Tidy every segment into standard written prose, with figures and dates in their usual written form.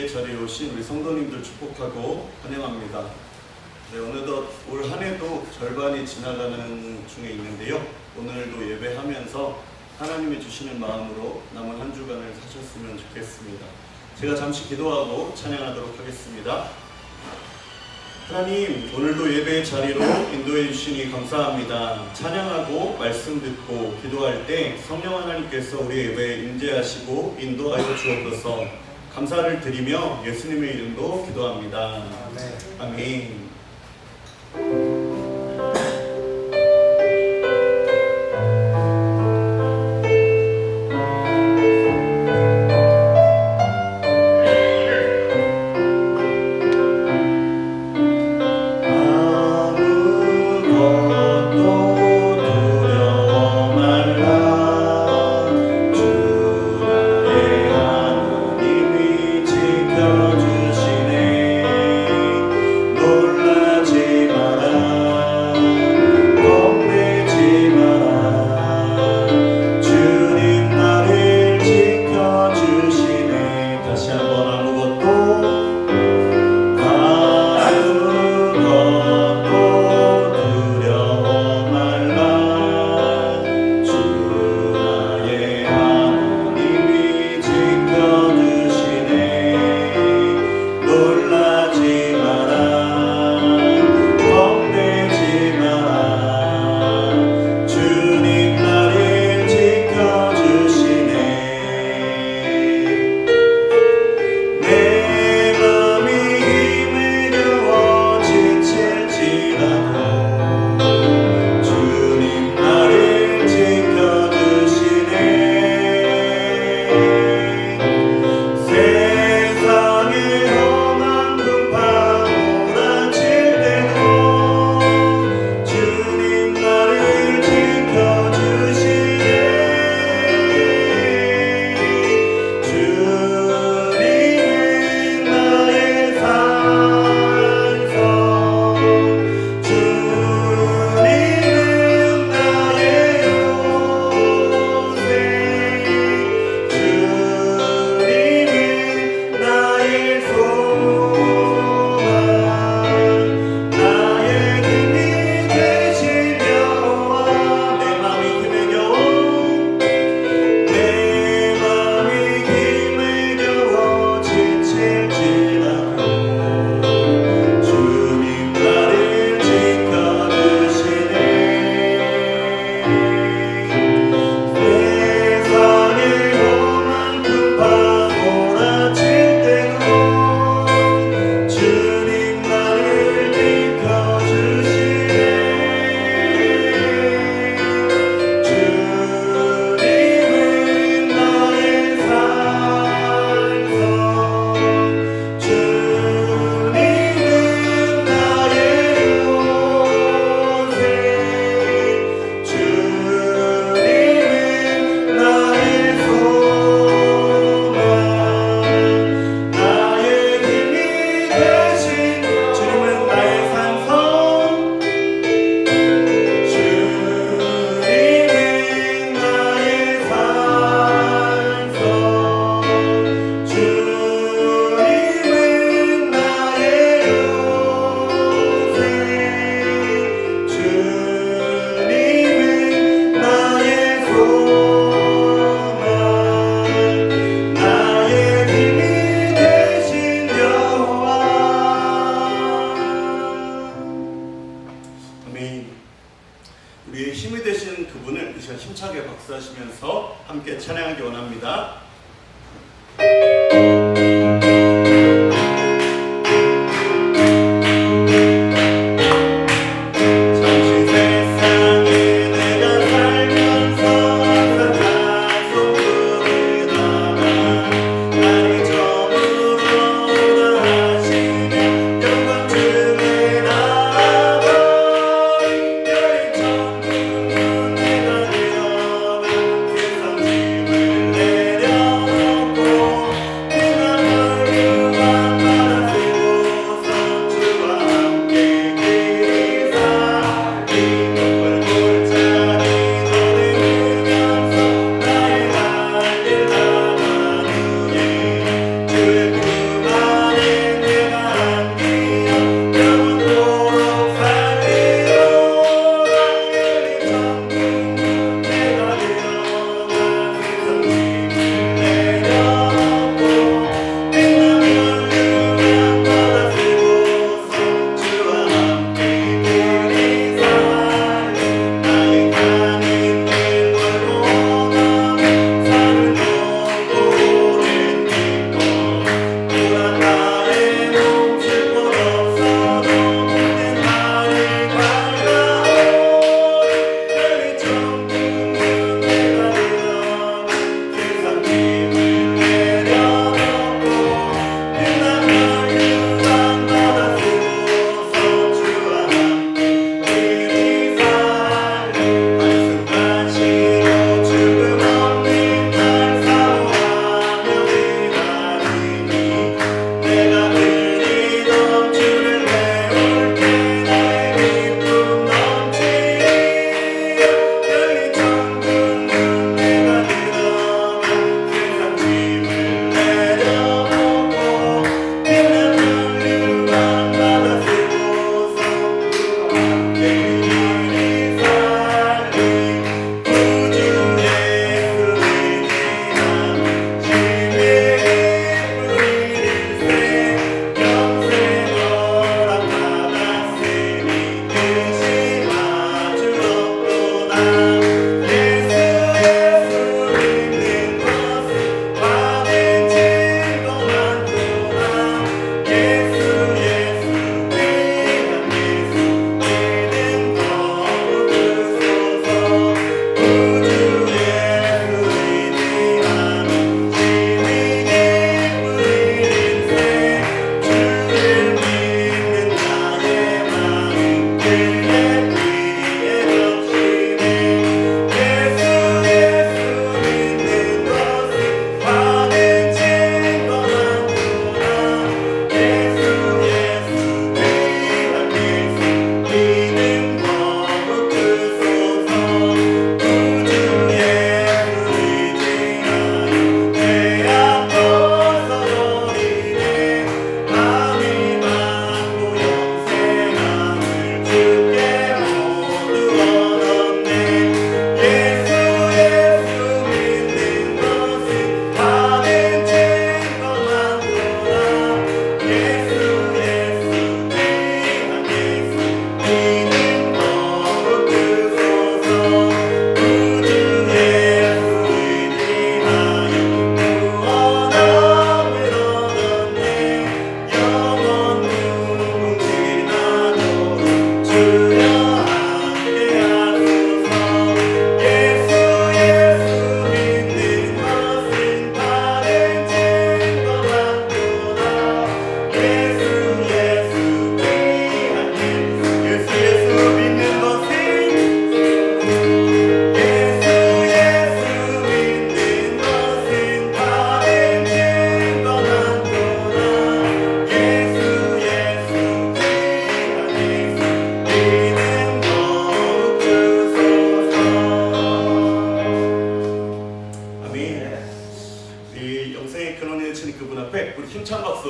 예배의 자리에 오신 우리 성도님들 축복하고 환영합니다. 네, 어느덧 올 한 해도 절반이 지나가는 중에 있는데요. 오늘도 예배하면서 하나님이 주시는 마음으로 남은 한 주간을 사셨으면 좋겠습니다. 제가 잠시 기도하고 찬양하도록 하겠습니다. 하나님, 오늘도 예배의 자리로 인도해 주시니 감사합니다. 찬양하고 말씀 듣고 기도할 때 성령 하나님께서 우리 예배에 임재하시고 인도하여 주옵소서. 감사를 드리며 예수님의 이름으로 기도합니다. 아멘. 우리의 힘이 되신 그분을 이 시간 힘차게 박수하시면서 함께 찬양하기 원합니다. 내려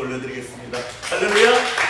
올려드리겠습니다. 할렐루야.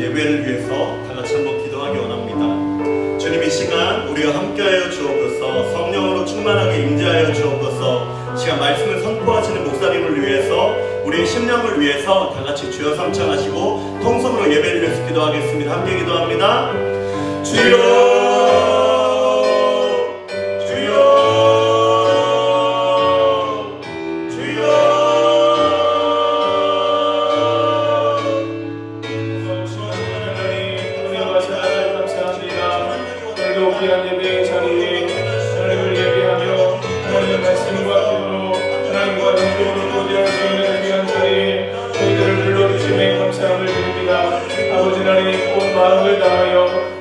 예배를 위해서 다 같이 한번 기도하기 원합니다. 주님, 이 시간 우리와 함께하여 주옵소서. 성령으로 충만하게 임재하여 주옵소서. 시간 말씀을 선포하시는 목사님을 위해서, 우리의 심령을 위해서 다 같이 주여 삼창하시고 통성으로 예배를 위해서 기도하겠습니다. 함께 기도합니다. 주여 귀한 예배의 자리에 하나님을 예배하며 하나님의 말씀과 기도로 하나님과 영적으로 교제할 수 있는 귀한 자리에 저희들을 불러주심에 감사함을 드립니다. 아버지 하나님, 온 마음을 다하여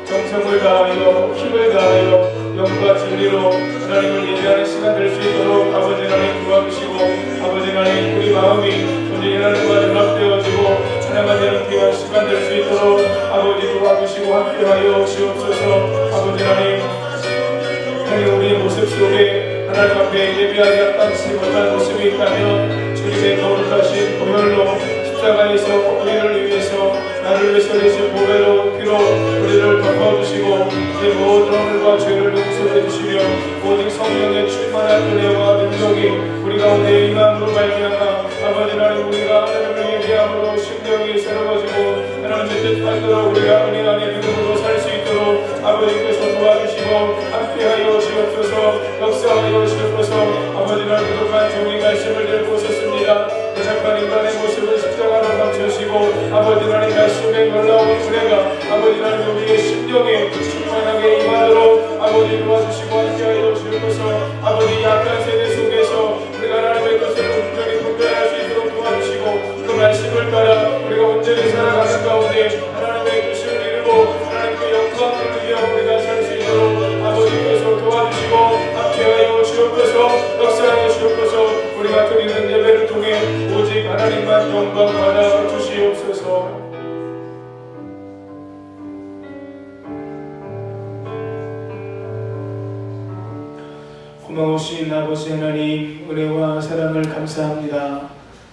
정성을 다하여 힘을 다하여 영과 진리로 하나님을 예배하는 시간 될 수 있도록 아버지 하나님 도와주시고, 아버지 하나님, 우리 마음이 온전히 하나님과 연합되어지고 하나님과 되는 귀한 시간 될 수 있도록 아버지 도와주시고 함께하여 주옵소서. 아버지 하나님, 우리의 모습 속에 하나님 앞에 예배하지 않지 못한 모습이 있다면 주님의 거룩하신 보혈로 십자가에서 우리를 위해서, 나를 위해서 내신 보배로 피로 우리를 덮어주시고 내 모든 허물과 죄를 용서해 주시며 오직 성령의 충만한 은혜와 능력이 우리 가운데 임함으로 말미암아 아버지 하나님, 우리가 하나님을 예배함으로 심령이 새로워지고 하나님의 뜻한 대로 우리가 은혜 안에 믿음으로 살 수 있도록 아버지께서 도와주시고 함께하여 주옵소서. 역사하여 주옵소서. 아버지 하나님, 부족한 종이 말씀을 들고 오셨습니다. 부족한 인간의 모습을 십자가로 감추시고 아버지 하나님, 말씀의 놀라운 은혜가 아버지 하나님 우리의 심령에 충만하게 임하도록 아버지 도와주시고 함께하여 주옵소서. 아버지, 약한 세대 속에서 우리가 하나님의 것을 분명히 분별할 수 있도록 도와주시고 그 말씀을 따라 우리가 온전히 살아가는 가운데 하나님의 뜻을 이루고 하나님의 영광을 위하여 우리가 살 수 있도록 아버지께서 도와주시고 함께하여 주옵소서. 역사하여 주옵소서. 우리가 드리는 예배를 통해 오직 하나님만 영광 받아 주시옵소서. 고마우신 아버지 하나님, 은혜와 사랑을 감사합니다.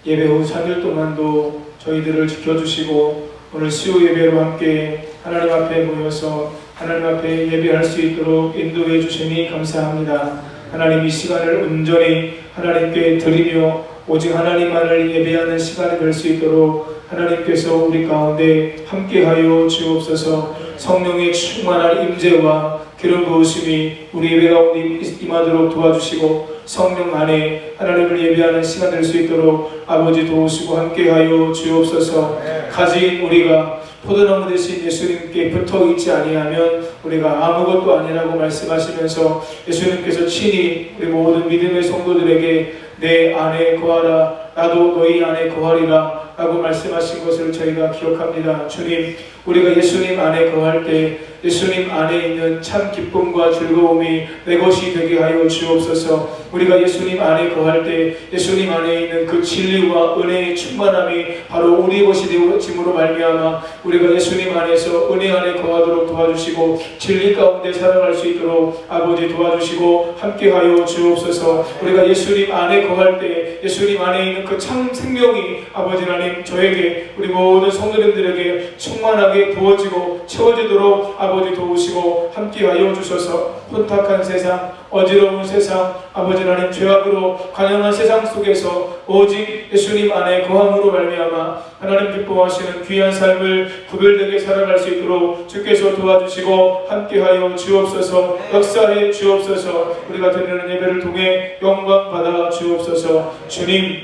예배 후 3일 동안도 저희들을 지켜주시고 오늘 수요 예배로 함께 하나님 앞에 모여서 하나님 앞에 예배할 수 있도록 인도해 주시니 감사합니다. 하나님 이 시간을 온전히 하나님께 드리며 오직 하나님만을 예배하는 시간이 될 수 있도록 하나님께서 우리 가운데 함께하여 주옵소서. 성령의 충만한 임재와 기름 부으심이 우리 예배 가운데 임하도록 도와주시고 성령 안에 하나님을 예배하는 시간 될 수 있도록 아버지 도우시고 함께하여 주옵소서. 가진 우리가 포도나무 대신 예수님께 붙어 있지 아니하면 우리가 아무것도 아니라고 말씀하시면서 예수님께서 친히 우리 모든 믿음의 성도들에게 내 안에 거하라 나도 너희 안에 거하리라 라고 말씀하신 것을 저희가 기억합니다. 주님, 우리가 예수님 안에 거할 때 예수님 안에 있는 참 기쁨과 즐거움이 내 것이 되게 하여 주옵소서. 우리가 예수님 안에 거할 때 예수님 안에 있는 그 진리와 은혜의 충만함이 바로 우리의 것이 되어짐으로 말미암아 우리가 예수님 안에서 은혜 안에 거하도록 도와주시고 진리 가운데 살아갈 수 있도록 아버지 도와주시고 함께하여 주옵소서. 우리가 예수님 안에 거할 때 예수님 안에 있는 그 참 생명이 아버지 하나님 저에게 우리 모든 성도님들에게 충만하게 부어지고 채워지도록 아버지 도우시고 함께하여 주셔서 혼탁한 세상 어지러운 세상 아버지 하나님 죄악으로 관영한 세상 속에서 오직 예수님 안에 거함으로 말미암아 하나님 기뻐하시는 귀한 삶을 구별되게 살아갈 수 있도록 주께서 도와주시고 함께하여 주옵소서. 역사해 주옵소서. 우리가 드리는 예배를 통해 영광 받아 주옵소서. 주님,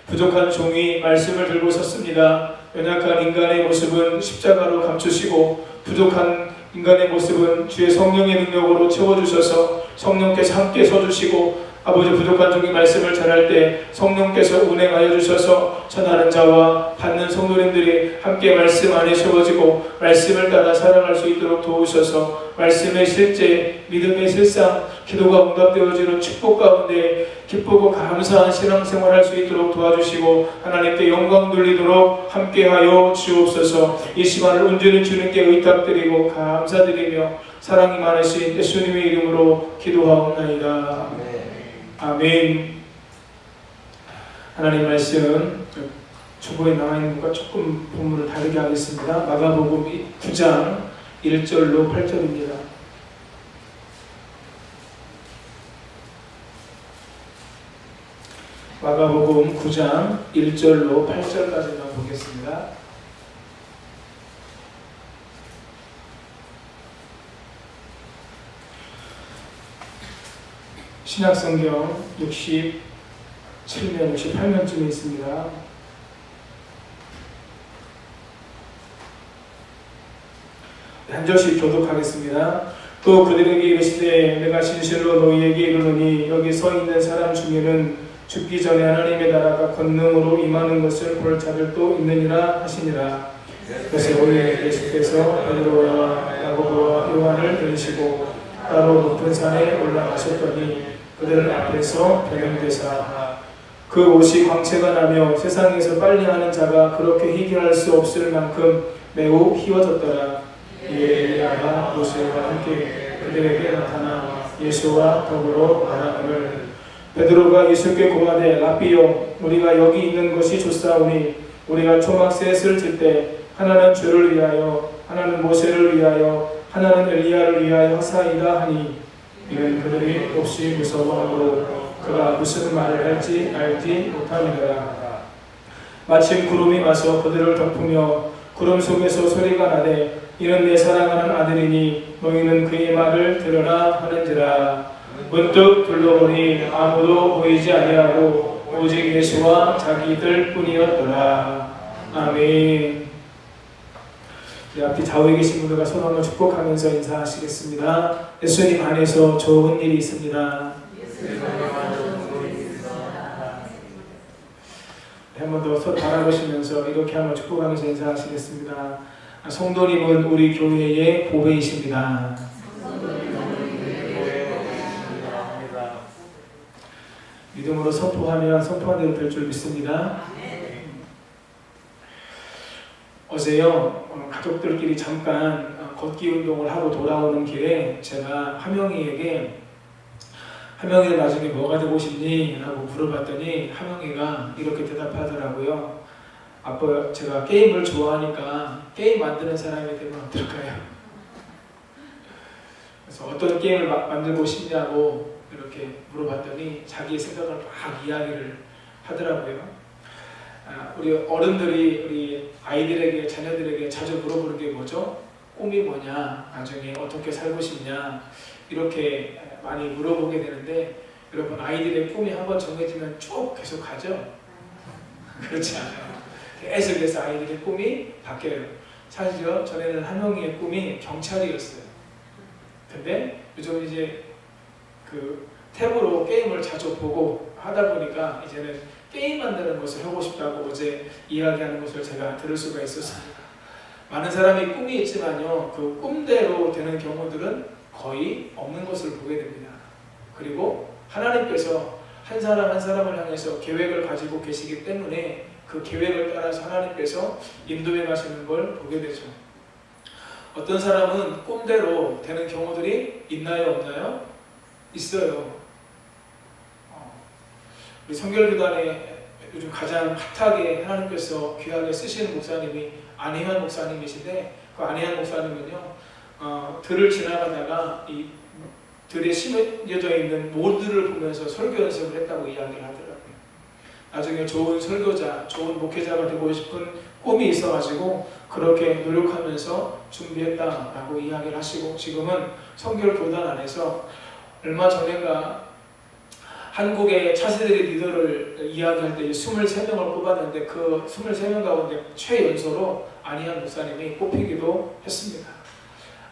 부족한 종이 말씀을 들고 섰습니다. 연약한 인간의 모습은 십자가로 감추시고 부족한 인간의 모습은 주의 성령의 능력으로 채워주셔서 성령께서 함께 서주시고 아버지 부족한 종이 말씀을 전할 때 성령께서 운행하여 주셔서 전하는 자와 받는 성도님들이 함께 말씀 안에 채워지고 말씀을 따라 살아갈 수 있도록 도우셔서 말씀의 실제, 믿음의 실상, 기도가 응답되어지는 축복 가운데 기쁘고 감사한 신앙생활 할 수 있도록 도와주시고 하나님께 영광 돌리도록 함께하여 주옵소서. 이 시간을 온전히 주님께 의탁드리고 감사드리며 사랑이 많으신 예수님의 이름으로 기도하옵나이다. 아멘. 하나님 말씀 주보에 나와있는 것과 조금 본문을 다르게 하겠습니다. 마가복음 9장 1절로 8절입니다. 마가복음 9장 1절로 8절까지만 보겠습니다. 신약성경 67면, 68면쯤에 있습니다. 한 절씩 교독하겠습니다. 또 그들에게 이르시되 내가 진실로 너희에게 이르노니 여기 서 있는 사람 중에는 죽기 전에 하나님의 나라가 권능으로 임하는 것을 볼 자들도 있느니라 하시니라. 그래서 오늘 예수께서 베드로와 야고보와 요한을 부르시고 따로 높은 산에 올라가셨더니 그들 앞에서 변형되사 그 옷이 광채가 나며 세상에서 빨리 하는 자가 그렇게 희귀할 수 없을 만큼 매우 희워졌더라. 이에 엘리야가 모세와 함께 그들에게 나타나 예수와 더불어 말하기를 베드로가 예수께 고하되 라삐요 우리가 여기 있는 것이 좋사오니 우리가 초막 셋을 질 때 하나는 주를 위하여 하나는 모세를 위하여 하나는 엘리야를 위하여 하사이다 하니 이는 그들이 몹시 무서워하므로 그가 무슨 말을 할지 알지 못하니라. 마침 구름이 와서 그들을 덮으며 구름 속에서 소리가 나되 이는 내 사랑하는 아들이니 너희는 그의 말을 들으라 하는지라. 문득 둘러보니 아무도 보이지 아니하고 오직 예수와 자기들 뿐이었더라. 아멘. 앞에 좌우에 계신 분들과 손 한번 축복하면서 인사하시겠습니다. 예수님 안에서 좋은 일이 있습니다. 한 번 더 손 바라보시면서 이렇게 한번 축복하면서 인사하시겠습니다. 성도님은 우리 교회의 보배이십니다. 믿음으로 선포하면 선포한 대로 될 줄 믿습니다. 어제요 가족들끼리 잠깐 걷기 운동을 하고 돌아오는 길에 제가 하명이에게 하명이는 나중에 뭐가 되고 싶니? 라고 물어봤더니 하명이가 이렇게 대답하더라고요. 아빠 제가 게임을 좋아하니까 게임 만드는 사람이 되면 어떨까요? 그래서 어떤 게임을 만들고 싶냐고 이렇게 물어봤더니 자기의 생각을 막 이야기를 하더라고요. 우리 어른들이 우리 아이들에게, 자녀들에게 자주 물어보는 게 뭐죠? 꿈이 뭐냐? 나중에 어떻게 살고 싶냐? 이렇게 많이 물어보게 되는데, 여러분, 아이들의 꿈이 한번 정해지면 쭉 계속 가죠? 그렇지 않아요. 계속해서 아이들의 꿈이 바뀌어요. 사실요, 전에는 한영이의 꿈이 경찰이었어요. 근데 요즘 이제 그 탭으로 게임을 자주 보고 하다 보니까 이제는 게임 만드는 것을 하고 싶다고 어제 이야기하는 것을 제가 들을 수가 있었습니다. 많은 사람이 꿈이 있지만요, 그 꿈대로 되는 경우들은 거의 없는 것을 보게 됩니다. 그리고 하나님께서 한 사람 한 사람을 향해서 계획을 가지고 계시기 때문에 그 계획을 따라서 하나님께서 인도해 가시는 걸 보게 되죠. 어떤 사람은 꿈대로 되는 경우들이 있나요, 없나요? 있어요. 우리 성결교단에 요즘 가장 핫하게 하나님께서 귀하게 쓰시는 목사님이 안희환 목사님이신데, 그 안희환 목사님은요, 들을 지나가다가 이 들에 심어져 있는 모들을 보면서 설교 연습을 했다고 이야기를 하더라고요. 나중에 좋은 설교자, 좋은 목회자가 되고 싶은 꿈이 있어가지고 그렇게 노력하면서 준비했다라고 이야기를 하시고, 지금은 성결교단 안에서 얼마 전인가 한국의 차세대 리더를 이야기할 때 23명을 뽑았는데 그 23명 가운데 최연소로 안희환 목사님이 뽑히기도 했습니다.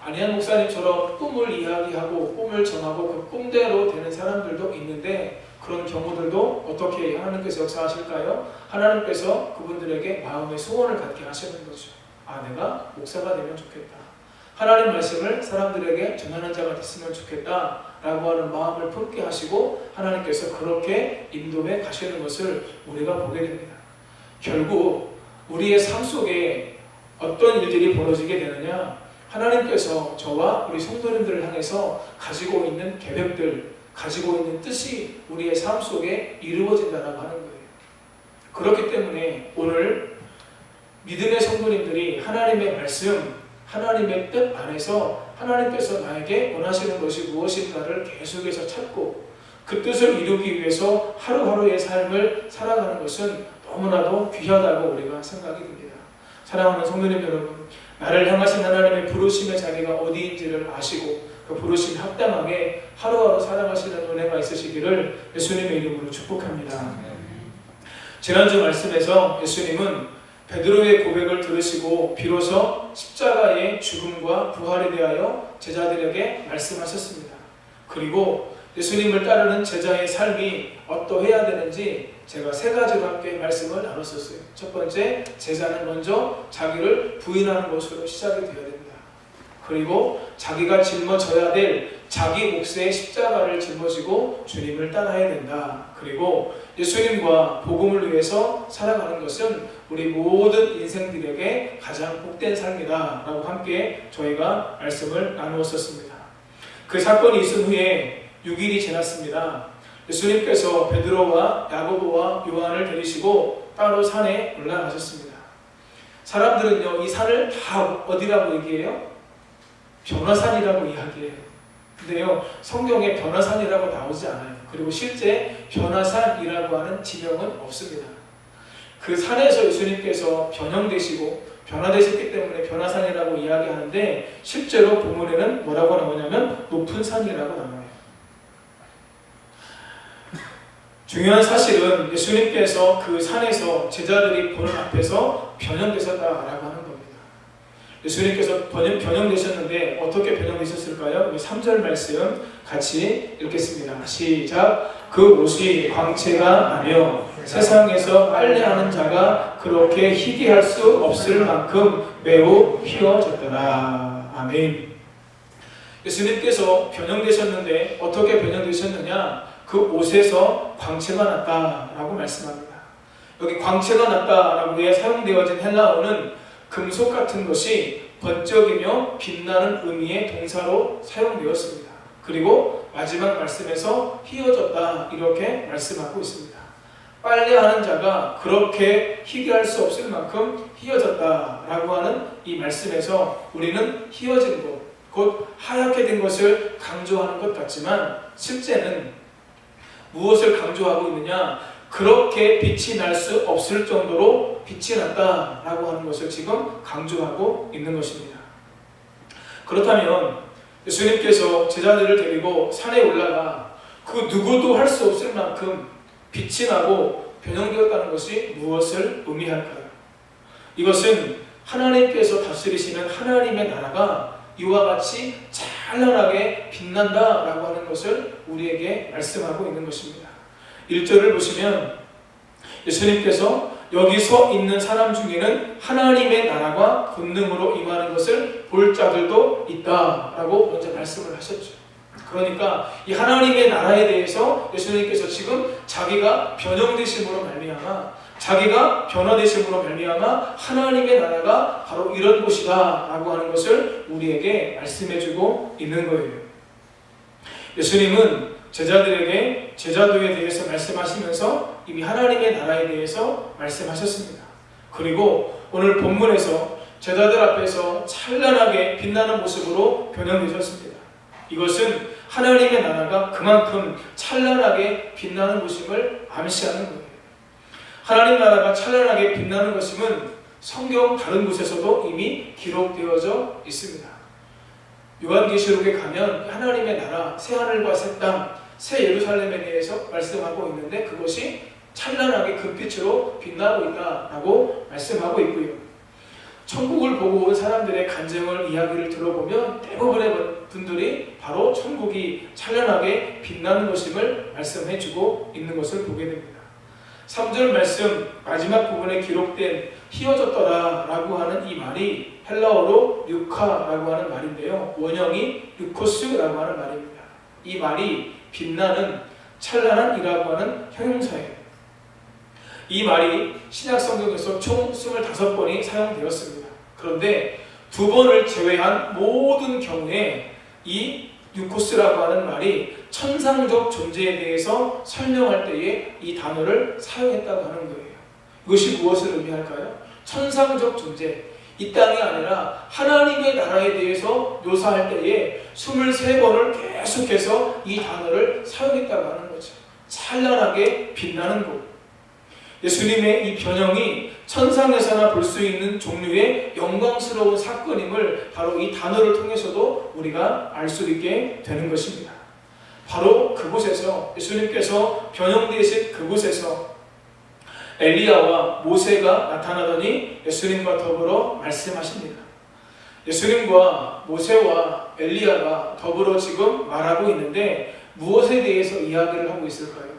안희환 목사님처럼 꿈을 이야기하고 꿈을 정하고 그 꿈대로 되는 사람들도 있는데, 그런 경우들도 어떻게 하나님께서 역사하실까요? 하나님께서 그분들에게 마음의 소원을 갖게 하시는 거죠. 내가 목사가 되면 좋겠다. 하나님 말씀을 사람들에게 전하는 자가 됐으면 좋겠다 라고 하는 마음을 품게 하시고 하나님께서 그렇게 인도해 가시는 것을 우리가 보게 됩니다. 결국 우리의 삶 속에 어떤 일들이 벌어지게 되느냐, 하나님께서 저와 우리 성도님들을 향해서 가지고 있는 계획들, 가지고 있는 뜻이 우리의 삶 속에 이루어진다라고 하는 거예요. 그렇기 때문에 오늘 믿음의 성도님들이 하나님의 말씀, 하나님의 뜻 안에서 하나님께서 나에게 원하시는 것이 무엇인가를 계속해서 찾고 그 뜻을 이루기 위해서 하루하루의 삶을 살아가는 것은 너무나도 귀하다고 우리가 생각이 듭니다. 사랑하는 성도님 여러분, 나를 향하신 하나님의 부르심의 자리가 어디인지를 아시고 그 부르심 합당하게 하루하루 살아가시는 은혜가 있으시기를 예수님의 이름으로 축복합니다. 지난주 말씀에서 예수님은 베드로의 고백을 들으시고 비로소 십자가의 죽음과 부활에 대하여 제자들에게 말씀하셨습니다. 그리고 예수님을 따르는 제자의 삶이 어떠해야 되는지 제가 세 가지로 함께 말씀을 나눴었어요. 첫 번째, 제자는 먼저 자기를 부인하는 것으로 시작이 되어야 됩니다. 그리고 자기가 짊어져야 될 자기 몫의 십자가를 짊어지고 주님을 따라야 된다. 그리고 예수님과 복음을 위해서 살아가는 것은 우리 모든 인생들에게 가장 복된 삶이다 라고 함께 저희가 말씀을 나누었었습니다. 그 사건이 있은 후에 6일이 지났습니다. 예수님께서 베드로와 야고보와 요한을 데리시고 따로 산에 올라가셨습니다. 사람들은요, 이 산을 다 어디라고 얘기해요? 변화산이라고 이야기해요. 근데요, 성경에 변화산이라고 나오지 않아요. 그리고 실제 변화산이라고 하는 지명은 없습니다. 그 산에서 예수님께서 변형되시고 변화되셨기 때문에 변화산이라고 이야기하는데, 실제로 본문에는 뭐라고 나오냐면 높은 산이라고 나와요. 중요한 사실은 예수님께서 그 산에서 제자들이 보는 앞에서 변형되셨다라고 하는 겁니다. 예수님께서 변형되셨는데 어떻게 변형되셨을까요? 3절 말씀 같이 읽겠습니다. 시작. 그 옷이 광채가 나며 세상에서 빨래하는 자가 그렇게 희귀할 수 없을 만큼 매우 휘어졌더라. 아멘. 예수님께서 변형되셨는데 어떻게 변형되셨느냐? 그 옷에서 광채가 났다라고 말씀합니다. 여기 광채가 났다라고 사용되어진 헬라어는 금속 같은 것이 번쩍이며 빛나는 의미의 동사로 사용되었습니다. 그리고 마지막 말씀에서 휘어졌다 이렇게 말씀하고 있습니다. 빨래하는 자가 그렇게 희귀할 수 없을 만큼 휘어졌다라고 하는 이 말씀에서 우리는 휘어진 것, 곧 하얗게 된 것을 강조하는 것 같지만 실제는 무엇을 강조하고 있느냐? 그렇게 빛이 날 수 없을 정도로 빛이 났다라고 하는 것을 지금 강조하고 있는 것입니다. 그렇다면 예수님께서 제자들을 데리고 산에 올라가 그 누구도 할 수 없을 만큼 빛이 나고 변형되었다는 것이 무엇을 의미할까요? 이것은 하나님께서 다스리시는 하나님의 나라가 이와 같이 찬란하게 빛난다라고 하는 것을 우리에게 말씀하고 있는 것입니다. 1절을 보시면 예수님께서 여기 서 있는 사람 중에는 하나님의 나라가 권능으로 임하는 것을 볼 자들도 있다라고 먼저 말씀을 하셨죠. 그러니까 이 하나님의 나라에 대해서 예수님께서 지금 자기가 변형되심으로 말미암아, 자기가 변화되심으로 말미암아 하나님의 나라가 바로 이런 곳이다 라고 하는 것을 우리에게 말씀해주고 있는 거예요. 예수님은 제자들에게 제자도에 대해서 말씀하시면서 이미 하나님의 나라에 대해서 말씀하셨습니다. 그리고 오늘 본문에서 제자들 앞에서 찬란하게 빛나는 모습으로 변형되셨습니다. 이것은 하나님의 나라가 그만큼 찬란하게 빛나는 것임을 암시하는 거예요. 하나님 나라가 찬란하게 빛나는 것임은 성경 다른 곳에서도 이미 기록되어져 있습니다. 요한계시록에 가면 하나님의 나라, 새하늘과 새 땅, 새 예루살렘에 대해서 말씀하고 있는데 그것이 찬란하게 금빛으로 빛나고 있다라고 말씀하고 있고요. 천국을 보고 온 사람들의 간증을 이야기를 들어보면 대부분의 분들이 바로 천국이 찬란하게 빛나는 것임을 말씀해주고 있는 것을 보게 됩니다. 3절 말씀 마지막 부분에 기록된 휘어졌더라 라고 하는 이 말이 헬라어로 류카라고 하는 말인데요. 원형이 류코스라고 하는 말입니다. 이 말이 빛나는, 찬란한이라고 하는 형용사예요. 이 말이 신약 성경에서 총 25번이 사용되었습니다. 그런데 2번을 제외한 모든 경우에 이 뉴코스라고 하는 말이 천상적 존재에 대해서 설명할 때에 이 단어를 사용했다고 하는 거예요. 이것이 무엇을 의미할까요? 천상적 존재, 이 땅이 아니라 하나님의 나라에 대해서 묘사할 때에 23번을 계속해서 이 단어를 사용했다고 하는 거죠. 찬란하게 빛나는 곳. 예수님의 이 변형이 천상에서나 볼 수 있는 종류의 영광스러운 사건임을 바로 이 단어를 통해서도 우리가 알 수 있게 되는 것입니다. 바로 그곳에서 예수님께서 변형되신 그곳에서 엘리야와 모세가 나타나더니 예수님과 더불어 말씀하십니다. 예수님과 모세와 엘리야가 더불어 지금 말하고 있는데 무엇에 대해서 이야기를 하고 있을까요?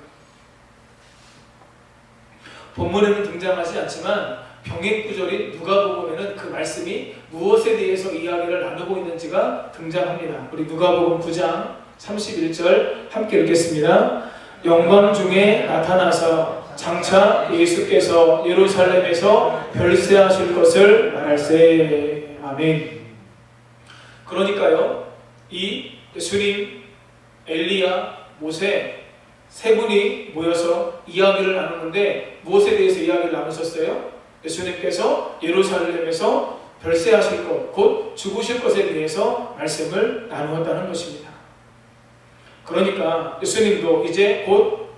본문에는 등장하지 않지만 병행 구절인 누가복음에는 그 말씀이 무엇에 대해서 이야기를 나누고 있는지가 등장합니다. 우리 누가복음 9장 31절 함께 읽겠습니다. 영광 중에 나타나서 장차 예수께서 예루살렘에서 별세하실 것을 말할세. 아멘. 그러니까요, 이 예수님, 엘리야, 모세 세 분이 모여서 이야기를 나누는데 무엇에 대해서 이야기를 나누셨어요? 예수님께서 예루살렘에서 별세하실 것, 곧 죽으실 것에 대해서 말씀을 나누었다는 것입니다. 그러니까 예수님도 이제 곧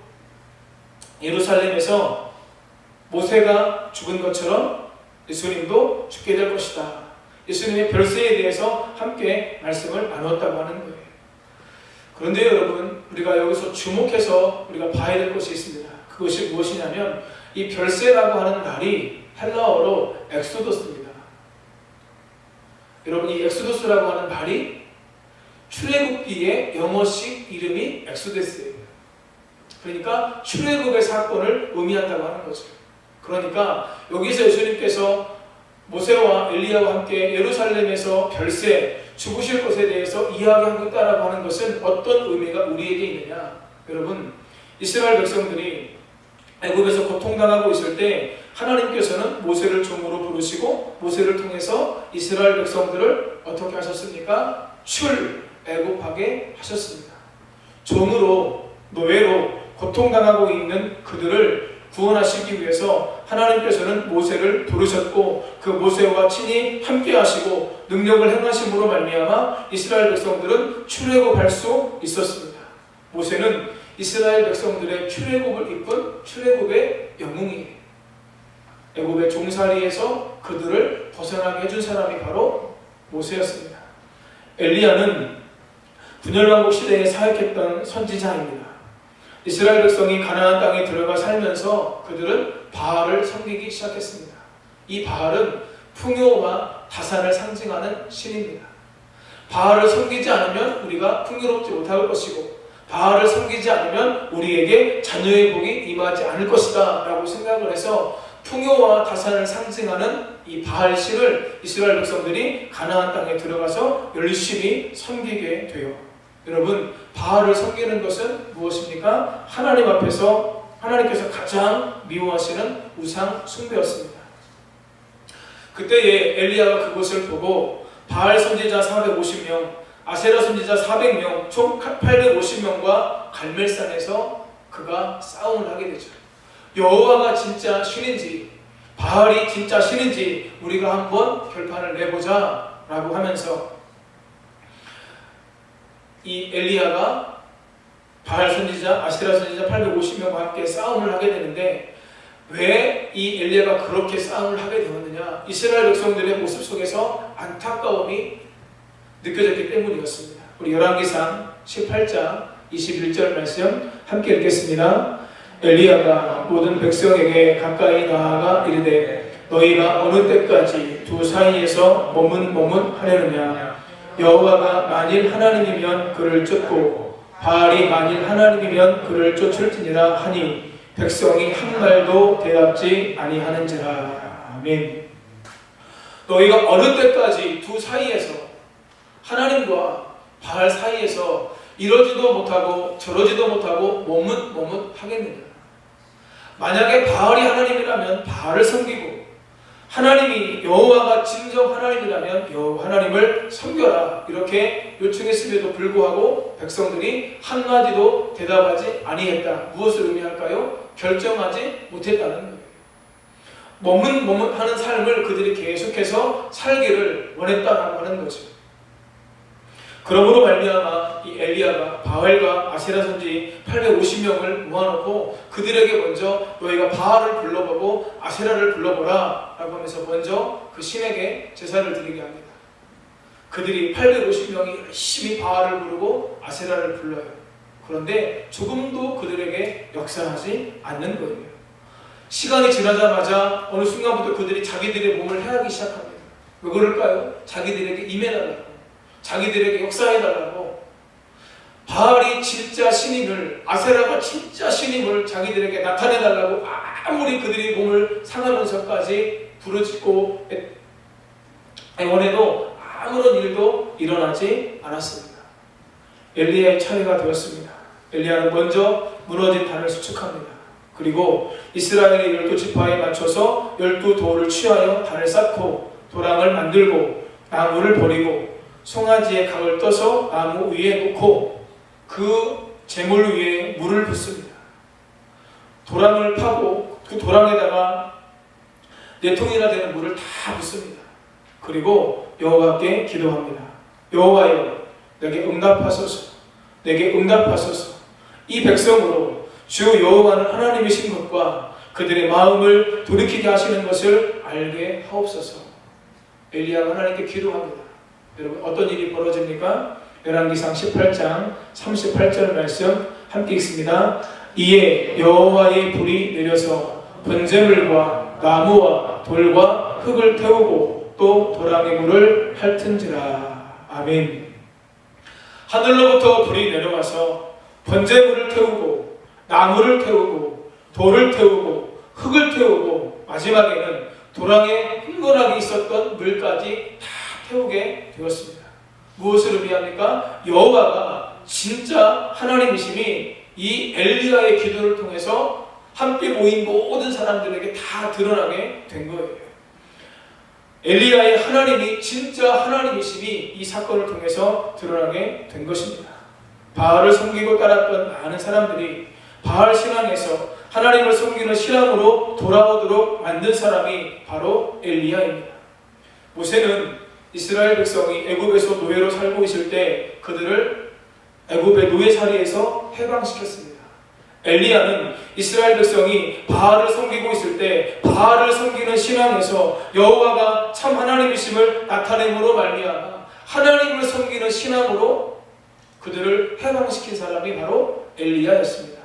예루살렘에서 모세가 죽은 것처럼 예수님도 죽게 될 것이다. 예수님의 별세에 대해서 함께 말씀을 나누었다고 하는 거예요. 그런데 여러분, 우리가 여기서 주목해서 우리가 봐야 될 것이 있습니다. 그것이 무엇이냐면 이 별세라고 하는 날이 헬라어로 엑소더스입니다. 여러분, 이 엑소더스라고 하는 말이 출애굽기의 영어식 이름이 엑소데스예요. 그러니까 출애굽의 사건을 의미한다고 하는 거죠. 그러니까 여기서 예수님께서 모세와 엘리야와 함께 예루살렘에서 별세, 죽으실 것에 대해서 이야기하겠다라고 하는 것은 어떤 의미가 우리에게 있느냐? 여러분, 이스라엘 백성들이 애굽에서 고통당하고 있을 때 하나님께서는 모세를 종으로 부르시고 모세를 통해서 이스라엘 백성들을 어떻게 하셨습니까? 출애굽하게 하셨습니다. 종으로, 노예로 고통당하고 있는 그들을 구원하시기 위해서 하나님께서는 모세를 부르셨고 그 모세와 친히 함께 하시고 능력을 행하심으로 말미암아 이스라엘 백성들은 출애굽할 수 있었습니다. 모세는 이스라엘 백성들의 출애굽을 이끈 출애굽의 영웅이에요. 애굽의 종살이에서 그들을 벗어나게 해준 사람이 바로 모세였습니다. 엘리야는 분열왕국 시대에 사역했던 선지자입니다. 이스라엘 백성이 가나안 땅에 들어가 살면서 그들은 바알을 섬기기 시작했습니다. 이 바알은 풍요와 다산을 상징하는 신입니다. 바알을 섬기지 않으면 우리가 풍요롭지 못할 것이고 바알을 섬기지 않으면 우리에게 자녀의 복이 임하지 않을 것이다 라고 생각을 해서 풍요와 다산을 상징하는 이 바알신을 이스라엘 백성들이 가나안 땅에 들어가서 열심히 섬기게 돼요. 여러분, 바알을 섬기는 것은 무엇입니까? 하나님 앞에서 하나님께서 가장 미워하시는 우상 숭배였습니다. 그때에 엘리야가 그것을 보고 바알 선지자 450명, 아세라 선지자 400명, 총 850명과 갈멜산에서 그가 싸움을 하게 되죠. 여호와가 진짜 신인지 바알이 진짜 신인지 우리가 한번 결판을 내보자 라고 하면서 이 엘리야가 바알 선지자, 아세라 선지자 850명과 함께 싸움을 하게 되는데 왜 이 엘리야가 그렇게 싸움을 하게 되었느냐? 이스라엘 백성들의 모습 속에서 안타까움이 느껴졌기 때문이었습니다. 우리 열왕기상 18장 21절 말씀 함께 읽겠습니다. 엘리야가 모든 백성에게 가까이 나아가 이르되 너희가 어느 때까지 두 사이에서 머문하려느냐? 여호와가 만일 하나님이면 그를 쫓고 바알이 만일 하나님이면 그를 쫓을지니라 하니 백성이 한 말도 대답지 아니하는지라. 아멘. 너희가 어느 때까지 두 사이에서 하나님과 바알 사이에서 이러지도 못하고 저러지도 못하고 머뭇하겠느냐? 만약에 바알이 하나님이라면 바알을 섬기고 하나님이 여호와가 진정 하나님이라면 하나님을 섬겨라 이렇게 요청했음에도 불구하고 백성들이 한마디도 대답하지 아니했다. 무엇을 의미할까요? 결정하지 못했다는 거예요. 머뭇하는 삶을 그들이 계속해서 살기를 원했다라고 하는 거죠. 그러므로 말미암아 이 엘리야가 바알과 아세라 선지 850명을 모아놓고 그들에게 먼저 너희가 바알을 불러보고 아세라를 불러보라 라고 하면서 먼저 그 신에게 제사를 드리게 합니다. 그들이 850명이 열심히 바알을 부르고 아세라를 불러요. 그런데 조금도 그들에게 역사하지 않는 거예요. 시간이 지나자마자 어느 순간부터 그들이 자기들의 몸을 해하기 시작합니다. 왜 그럴까요? 자기들에게 임해달라고, 자기들에게 역사해달라고. 바알이 진짜 신임을, 아세라가 진짜 신임을 자기들에게 나타내달라고 아무리 그들이 몸을 상하면서까지 부르짖고 애원해도 아무런 일도 일어나지 않았습니다. 엘리야의 차례가 되었습니다. 엘리야는 먼저 무너진 단을 수축합니다. 그리고 이스라엘의 12지파에 맞춰서 12돌을 취하여 단을 쌓고 도랑을 만들고 나무를 버리고 송아지의 각을 떠서 나무 위에 놓고 그 제물 위에 물을 붓습니다. 도랑을 파고 그 도랑에다가 4통이나 되는 물을 다 붓습니다. 그리고 여호와께 기도합니다. 여호와여, 내게 응답하소서, 내게 응답하소서. 이 백성으로 주 여호와는 하나님이신 것과 그들의 마음을 돌이키게 하시는 것을 알게 하옵소서. 엘리야가 하나님께 기도합니다. 여러분, 어떤 일이 벌어집니까? 열왕기상 18장 38절 말씀 함께 읽습니다. 이에 여호와의 불이 내려서 번제물과 나무와 돌과 흙을 태우고 또 도랑의 물을 핥은지라. 아멘. 하늘로부터 불이 내려와서 번제물을 태우고 나무를 태우고 돌을 태우고 흙을 태우고 마지막에는 도랑에 흥건하게 있었던 물까지 다 태우게 되었습니다. 무엇을 의미합니까? 여호와가 진짜 하나님이심이 이 엘리야의 기도를 통해서 함께 모인 모든 사람들에게 다 드러나게 된 거예요. 엘리야의 하나님이 진짜 하나님이심이 이 사건을 통해서 드러나게 된 것입니다. 바알을 섬기고 따랐던 많은 사람들이 바알 신앙에서 하나님을 섬기는 신앙으로 돌아오도록 만든 사람이 바로 엘리야입니다. 모세는 이스라엘 백성이 애굽에서 노예로 살고 있을 때 그들을 애굽의 노예살이에서 해방시켰습니다. 엘리야는 이스라엘 백성이 바알을 섬기고 있을 때 바알을 섬기는 신앙에서 여호와가 참 하나님이심을 나타냄으로 말미암아 하나님을 섬기는 신앙으로 그들을 해방시킨 사람이 바로 엘리야였습니다.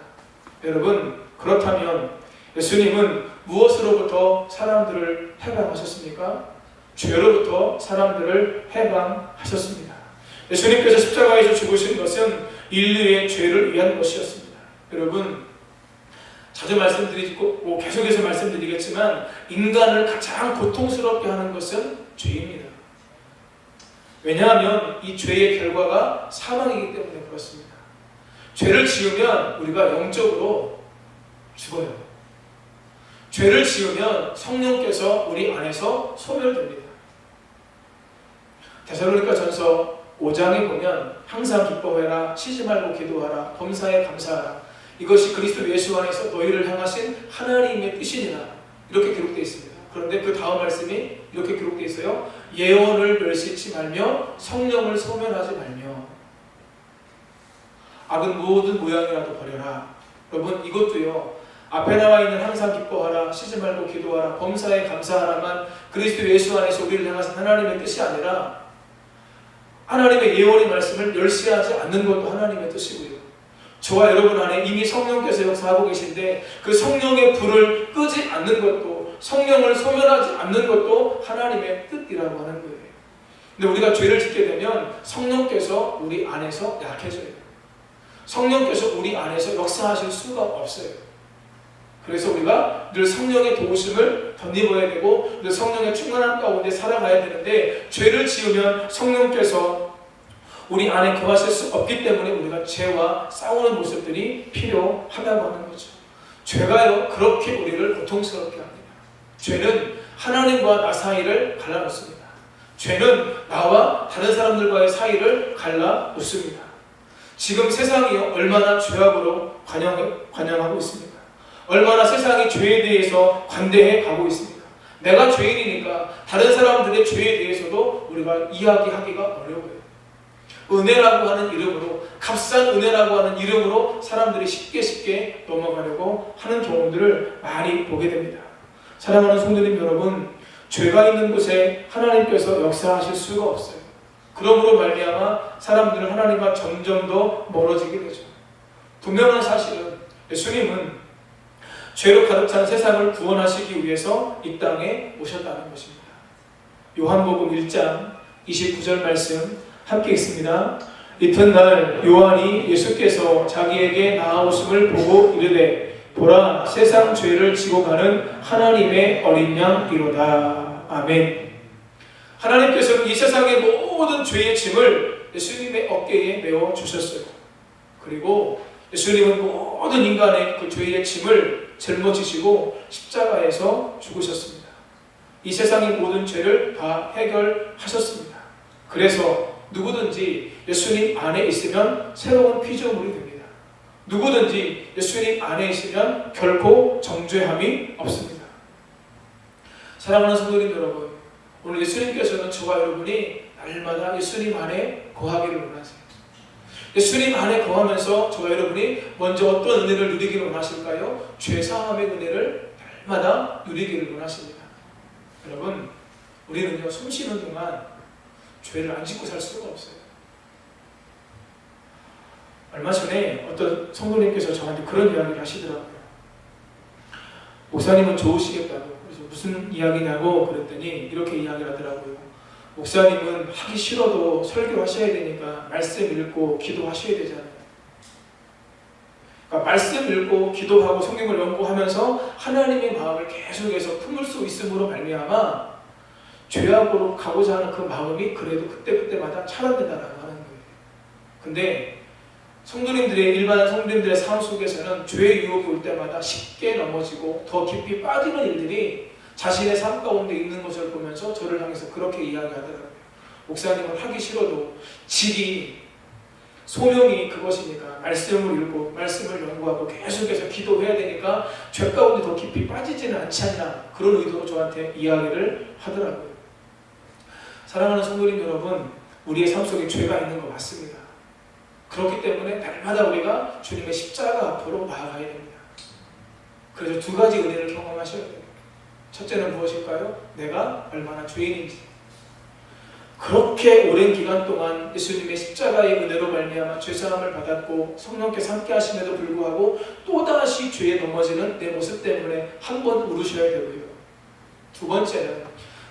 여러분, 그렇다면 예수님은 무엇으로부터 사람들을 해방하셨습니까? 죄로부터 사람들을 해방하셨습니다. 예수님께서 십자가에서 죽으신 것은 인류의 죄를 위한 것이었습니다. 여러분, 자주 말씀드리고 계속해서 말씀드리겠지만 인간을 가장 고통스럽게 하는 것은 죄입니다. 왜냐하면 이 죄의 결과가 사망이기 때문에 그렇습니다. 죄를 지으면 우리가 영적으로 죽어요. 죄를 지으면 성령께서 우리 안에서 소멸됩니다. 데살로니가전서 5장에 보면 항상 기뻐해라, 쉬지 말고 기도하라, 범사에 감사하라, 이것이 그리스도 예수 안에서 너희를 향하신 하나님의 뜻이니라, 이렇게 기록되어 있습니다. 그런데 그 다음 말씀이 이렇게 기록되어 있어요. 예언을 멸시치 말며 성령을 소멸하지 말며 악은 모든 모양이라도 버려라. 여러분, 이것도요, 앞에 나와 있는 항상 기뻐하라, 쉬지 말고 기도하라, 범사에 감사하라만 그리스도 예수 안에서 우리를 향하신 하나님의 뜻이 아니라 하나님의 예언의 말씀을 멸시하지 않는 것도 하나님의 뜻이고요. 저와 여러분 안에 이미 성령께서 역사하고 계신데 그 성령의 불을 끄지 않는 것도, 성령을 소멸하지 않는 것도 하나님의 뜻이라고 하는 거예요. 근데 우리가 죄를 짓게 되면 성령께서 우리 안에서 약해져요. 성령께서 우리 안에서 역사하실 수가 없어요. 그래서 우리가 늘 성령의 도우심을 덧입어야 되고 늘 성령의 충만함 가운데 살아가야 되는데, 죄를 지으면 성령께서 우리 안에 거하실 수 없기 때문에 우리가 죄와 싸우는 모습들이 필요하다고 하는 거죠. 죄가요, 그렇게 우리를 고통스럽게 합니다. 죄는 하나님과 나 사이를 갈라놓습니다. 죄는 나와 다른 사람들과의 사이를 갈라놓습니다. 지금 세상이 얼마나 죄악으로 관영하고 있습니까? 얼마나 세상이 죄에 대해서 관대해 가고 있습니까? 내가 죄인이니까 다른 사람들의 죄에 대해서도 우리가 이야기하기가 어려워요. 은혜라고 하는 이름으로, 값싼 은혜라고 하는 이름으로 사람들이 쉽게 넘어가려고 하는 경우들을 많이 보게 됩니다. 사랑하는 성도님 여러분, 죄가 있는 곳에 하나님께서 역사하실 수가 없어요. 그러므로 말미암아 사람들은 하나님과 점점 더 멀어지게 되죠. 분명한 사실은 예수님은 죄로 가득 찬 세상을 구원하시기 위해서 이 땅에 오셨다는 것입니다. 요한복음 1장 29절 말씀 함께 읽습니다. 이튿날 요한이 예수께서 자기에게 나아오심을 보고 이르되 보라, 세상 죄를 지고 가는 하나님의 어린 양이로다. 아멘. 하나님께서는 이 세상의 모든 죄의 짐을 예수님의 어깨에 메워 주셨어요. 그리고 예수님은 모든 인간의 그 죄의 짐을 짊어지시고 십자가에서 죽으셨습니다. 이 세상의 모든 죄를 다 해결하셨습니다. 그래서 누구든지 예수님 안에 있으면 새로운 피조물이 됩니다. 누구든지 예수님 안에 있으면 결코 정죄함이 없습니다. 사랑하는 성도님 여러분, 오늘 예수님께서는 저와 여러분이 날마다 예수님 안에 거하기를 원하세요. 예수님 안에 거하면서 저와 여러분이 먼저 어떤 은혜를 누리기를 원하실까요? 죄사함의 은혜를 날마다 누리기를 원하십니다. 여러분, 우리는요, 숨 쉬는 동안 죄를 안 짓고 살 수가 없어요. 얼마 전에 어떤 성도님께서 저한테 그런 이야기를 하시더라고요. 목사님은 좋으시겠다고. 그래서 무슨 이야기냐고 그랬더니 이렇게 이야기를 하더라고요. 목사님은 하기 싫어도 설교하셔야 되니까 말씀 읽고 기도하셔야 되잖아요. 그러니까 말씀 읽고 기도하고 성경을 연구하면서 하나님의 마음을 계속해서 품을 수 있음으로 말미암아 죄악으로 가고자 하는 그 마음이 그래도 그때마다 차단된다라고 하는 거예요. 근데 일반 성도님들의 삶 속에서는 죄의 유혹이 올 때마다 쉽게 넘어지고 더 깊이 빠지는 일들이 자신의 삶 가운데 있는 것을 보면서 저를 향해서 그렇게 이야기하더라고요. 목사님은 하기 싫어도 질이 소명이 그것이니까 말씀을 읽고 말씀을 연구하고 계속해서 기도해야 되니까 죄 가운데 더 깊이 빠지지는 않지 않나, 그런 의도로 저한테 이야기를 하더라고요. 사랑하는 성도님 여러분, 우리의 삶 속에 죄가 있는 거 맞습니다. 그렇기 때문에 날마다 우리가 주님의 십자가 앞으로 나아가야 됩니다. 그래서 두 가지 은혜를 경험하셔야 돼요. 첫째는 무엇일까요? 내가 얼마나 죄인인지. 그렇게 오랜 기간 동안 예수님의 십자가의 은혜로 말미암아 죄사함을 받았고 성령께서 함께 하심에도 불구하고 또다시 죄에 넘어지는 내 모습 때문에 한 번 울으셔야 되고요. 두 번째는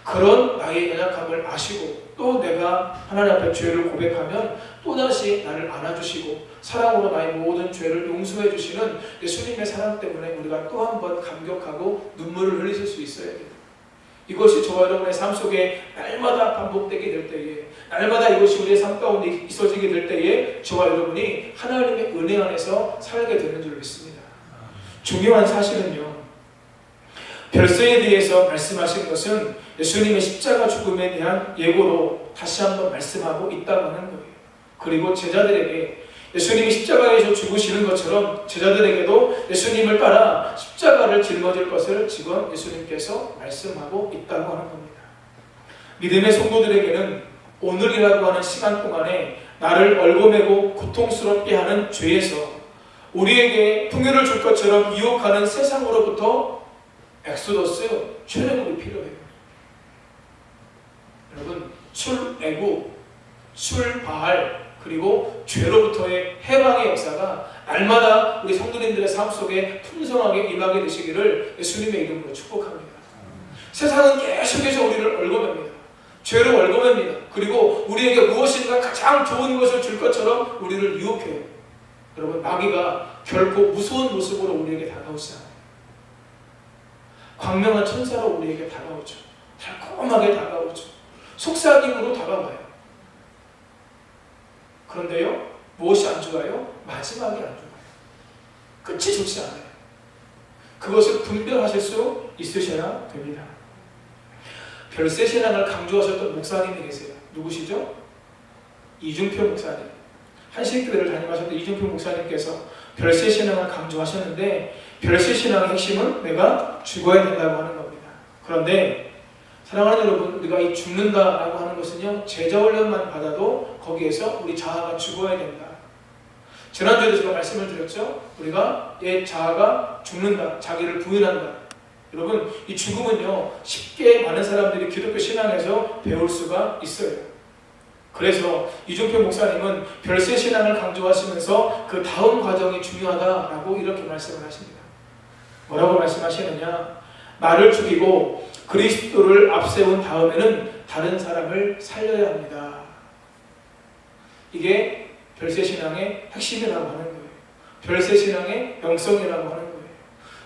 그런 나의 연약함을 아시고 또 내가 하나님 앞에 죄를 고백하면 또다시 나를 안아주시고 사랑으로 나의 모든 죄를 용서해 주시는 예수님의 사랑 때문에 우리가 또 한 번 감격하고 눈물을 흘리실 수 있어야 돼요. 이것이 저와 여러분의 삶 속에 날마다 반복되게 될 때에, 날마다 이것이 우리의 삶 가운데 있어지게 될 때에 저와 여러분이 하나님의 은혜 안에서 살게 되는 줄 믿습니다. 중요한 사실은요, 별세에 대해서 말씀하신 것은 예수님의 십자가 죽음에 대한 예고로 다시 한번 말씀하고 있다고 하는 거예요. 그리고 제자들에게 예수님이 십자가에서 죽으시는 것처럼 제자들에게도 예수님을 따라 십자가를 짊어질 것을 지금 예수님께서 말씀하고 있다고 하는 겁니다. 믿음의 성도들에게는 오늘이라고 하는 시간 동안에 나를 얼고매고 고통스럽게 하는 죄에서 우리에게 풍요를 줄 것처럼 유혹하는 세상으로부터 엑소더스, 출애굽이 필요해요. 여러분, 출애굽, 출바할, 그리고 죄로부터의 해방의 역사가 날마다 우리 성도님들의 삶 속에 풍성하게 임하게 되시기를 예수님의 이름으로 축복합니다. 세상은 계속해서 우리를 얼거맵니다. 죄로 얼거맵니다. 그리고 우리에게 무엇인가 가장 좋은 것을 줄 것처럼 우리를 유혹해요. 여러분, 마귀가 결코 무서운 모습으로 우리에게 다가오지 않아요. 광명한 천사로 우리에게 다가오죠. 달콤하게 다가오죠. 속삭임으로 다가와요. 그런데요, 무엇이 안 좋아요? 마지막이 안 좋아요. 끝이 좋지 않아요. 그것을 분별하실 수 있으셔야 됩니다. 별세 신앙을 강조하셨던 목사님이 계세요. 누구시죠? 이중표 목사님. 한식교회를 다니셨던 이중표 목사님께서 별세 신앙을 강조하셨는데, 별세 신앙의 핵심은 내가 죽어야 된다고 하는 겁니다. 그런데 사랑하는 여러분, 우리가 이 죽는다라고 하는 것은요, 제자훈련만 받아도 거기에서 우리 자아가 죽어야 된다. 지난주에도 제가 말씀을 드렸죠. 우리가 옛 자아가 죽는다, 자기를 부인한다. 여러분, 이 죽음은요, 쉽게 많은 사람들이 기독교 신앙에서 배울 수가 있어요. 그래서 이종표 목사님은 별세 신앙을 강조하시면서 그 다음 과정이 중요하다라고 이렇게 말씀을 하십니다. 뭐라고 말씀하시느냐? 나를 죽이고 그리스도를 앞세운 다음에는 다른 사람을 살려야 합니다. 이게 별세신앙의 핵심이라고 하는 거예요. 별세신앙의 영성이라고 하는 거예요.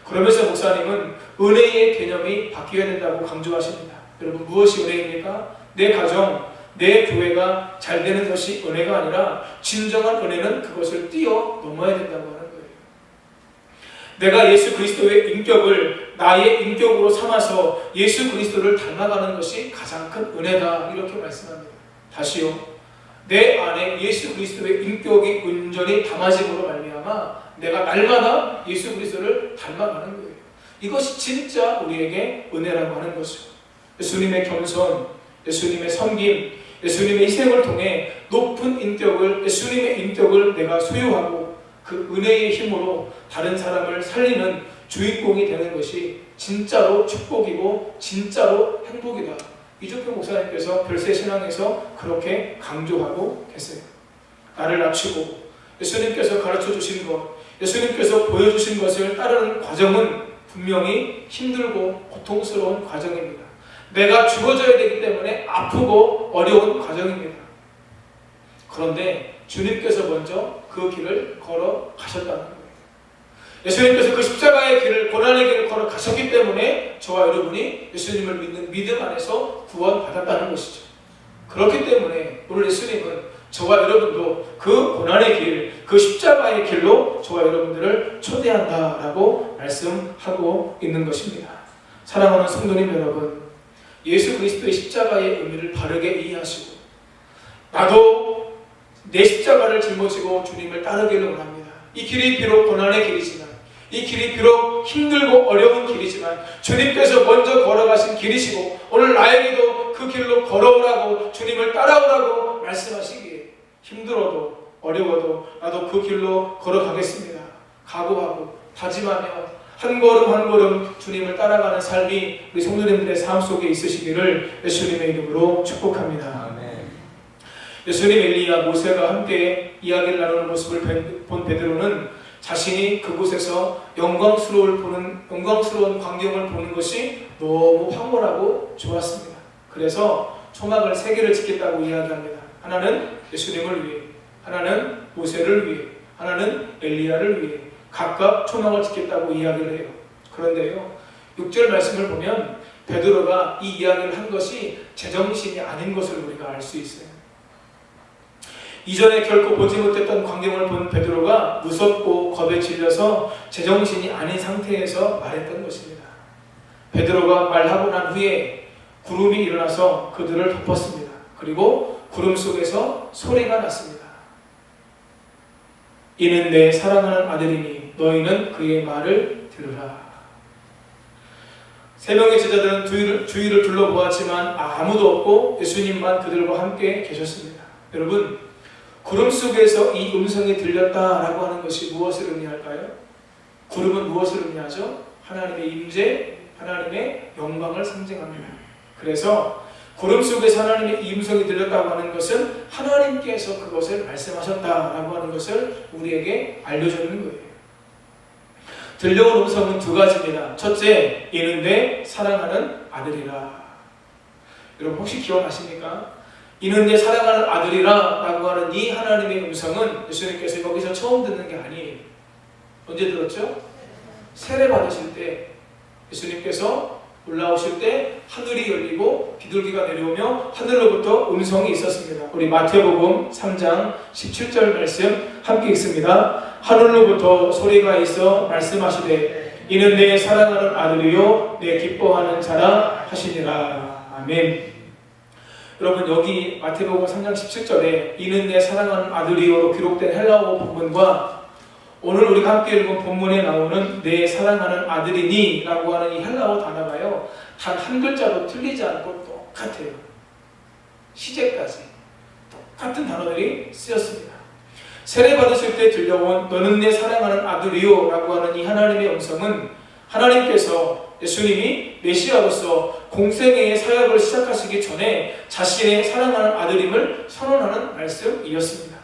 그러면서 목사님은 은혜의 개념이 바뀌어야 된다고 강조하십니다. 여러분, 무엇이 은혜입니까? 내 가정, 내 교회가 잘 되는 것이 은혜가 아니라 진정한 은혜는 그것을 뛰어넘어야 된다고 하는 거예요. 내가 예수 그리스도의 인격을 나의 인격으로 삼아서 예수 그리스도를 닮아가는 것이 가장 큰 은혜다, 이렇게 말씀합니다. 다시요, 내 안에 예수 그리스도의 인격이 온전히 담아짐으로 말미암아 내가 날마다 예수 그리스도를 닮아가는 거예요. 이것이 진짜 우리에게 은혜라고 하는 것이죠. 예수님의 겸손, 예수님의 섬김, 예수님의 희생을 통해 높은 인격을, 예수님의 인격을 내가 소유하고 그 은혜의 힘으로 다른 사람을 살리는 주인공이 되는 것이 진짜로 축복이고 진짜로 행복이다. 이종표 목사님께서 별세 신앙에서 그렇게 강조하고 계세요. 나를 낮추고 예수님께서 가르쳐 주신 것, 예수님께서 보여주신 것을 따르는 과정은 분명히 힘들고 고통스러운 과정입니다. 내가 죽어져야 되기 때문에 아프고 어려운 과정입니다. 그런데 주님께서 먼저 그 길을 걸어 가셨다는 거예요. 예수님께서 그 십자가의 길을, 고난의 길을 걸어 가셨기 때문에 저와 여러분이 예수님을 믿는 믿음 안에서 구원받았다는 것이죠. 그렇기 때문에 오늘 예수님은 저와 여러분도 그 고난의 길, 그 십자가의 길로 저와 여러분들을 초대한다라고 말씀하고 있는 것입니다. 사랑하는 성도님 여러분, 예수 그리스도의 십자가의 의미를 바르게 이해하시고 나도 내 십자가를 짊어지고 주님을 따르기를 원합니다. 이 길이 비록 고난의 길이지만, 이 길이 비록 힘들고 어려운 길이지만 주님께서 먼저 걸어가신 길이시고 오늘 나에게도 그 길로 걸어오라고, 주님을 따라오라고 말씀하시기에 힘들어도 어려워도 나도 그 길로 걸어가겠습니다. 각오하고 다짐하며 한 걸음 한 걸음 주님을 따라가는 삶이 우리 성도님들의 삶 속에 있으시기를 예수님의 이름으로 축복합니다. 아멘. 예수님, 엘리야, 모세가 함께 이야기를 나누는 모습을 본 베드로는 자신이 그곳에서 영광스러운 광경을 보는 것이 너무 황홀하고 좋았습니다. 그래서 초막을 3개를 짓겠다고 이야기합니다. 하나는 예수님을 위해, 하나는 모세를 위해, 하나는 엘리야를 위해 각각 초막을 짓겠다고 이야기를 해요. 그런데요, 6절 말씀을 보면 베드로가 이 이야기를 한 것이 제정신이 아닌 것을 우리가 알 수 있어요. 이전에 결코 보지 못했던 광경을 본 베드로가 무섭고 겁에 질려서 제정신이 아닌 상태에서 말했던 것입니다. 베드로가 말하고 난 후에 구름이 일어나서 그들을 덮었습니다. 그리고 구름 속에서 소리가 났습니다. 이는 내 사랑하는 아들이니 너희는 그의 말을 들으라. 3명의 제자들은 주위를 둘러보았지만 아무도 없고 예수님만 그들과 함께 계셨습니다. 여러분, 구름 속에서 이 음성이 들렸다라고 하는 것이 무엇을 의미할까요? 구름은 무엇을 의미하죠? 하나님의 임재, 하나님의 영광을 상징합니다. 그래서 구름 속에서 하나님의 이 음성이 들렸다고 하는 것은 하나님께서 그것을 말씀하셨다라고 하는 것을 우리에게 알려주는 거예요. 들려온 음성은 2가지입니다. 첫째, 이는 내 사랑하는 아들이라. 여러분 혹시 기억나십니까? 이는 내 사랑하는 아들이라 라고 하는 이 하나님의 음성은 예수님께서 여기서 처음 듣는 게 아니에요. 언제 들었죠? 세례 받으실 때, 예수님께서 올라오실 때 하늘이 열리고 비둘기가 내려오며 하늘로부터 음성이 있었습니다. 우리 마태복음 3장 17절 말씀 함께 읽습니다. 하늘로부터 소리가 있어 말씀하시되 이는 내 사랑하는 아들이요 내 기뻐하는 자라 하시니라. 아멘. 여러분, 여기 마태복음 3장 17절에 이는 내 사랑하는 아들이요로 기록된 헬라어 본문과 오늘 우리가 함께 읽은 본문에 나오는 내 사랑하는 아들이니 라고 하는 이 헬라어 단어가요, 단 한 글자도 틀리지 않고 똑같아요. 시제까지 똑같은 단어들이 쓰였습니다. 세례 받으실 때 들려온 너는 내 사랑하는 아들이요 라고 하는 이 하나님의 음성은 하나님께서 예수님이 메시아로서 공생애의 사역을 시작하시기 전에 자신의 사랑하는 아들임을 선언하는 말씀이었습니다.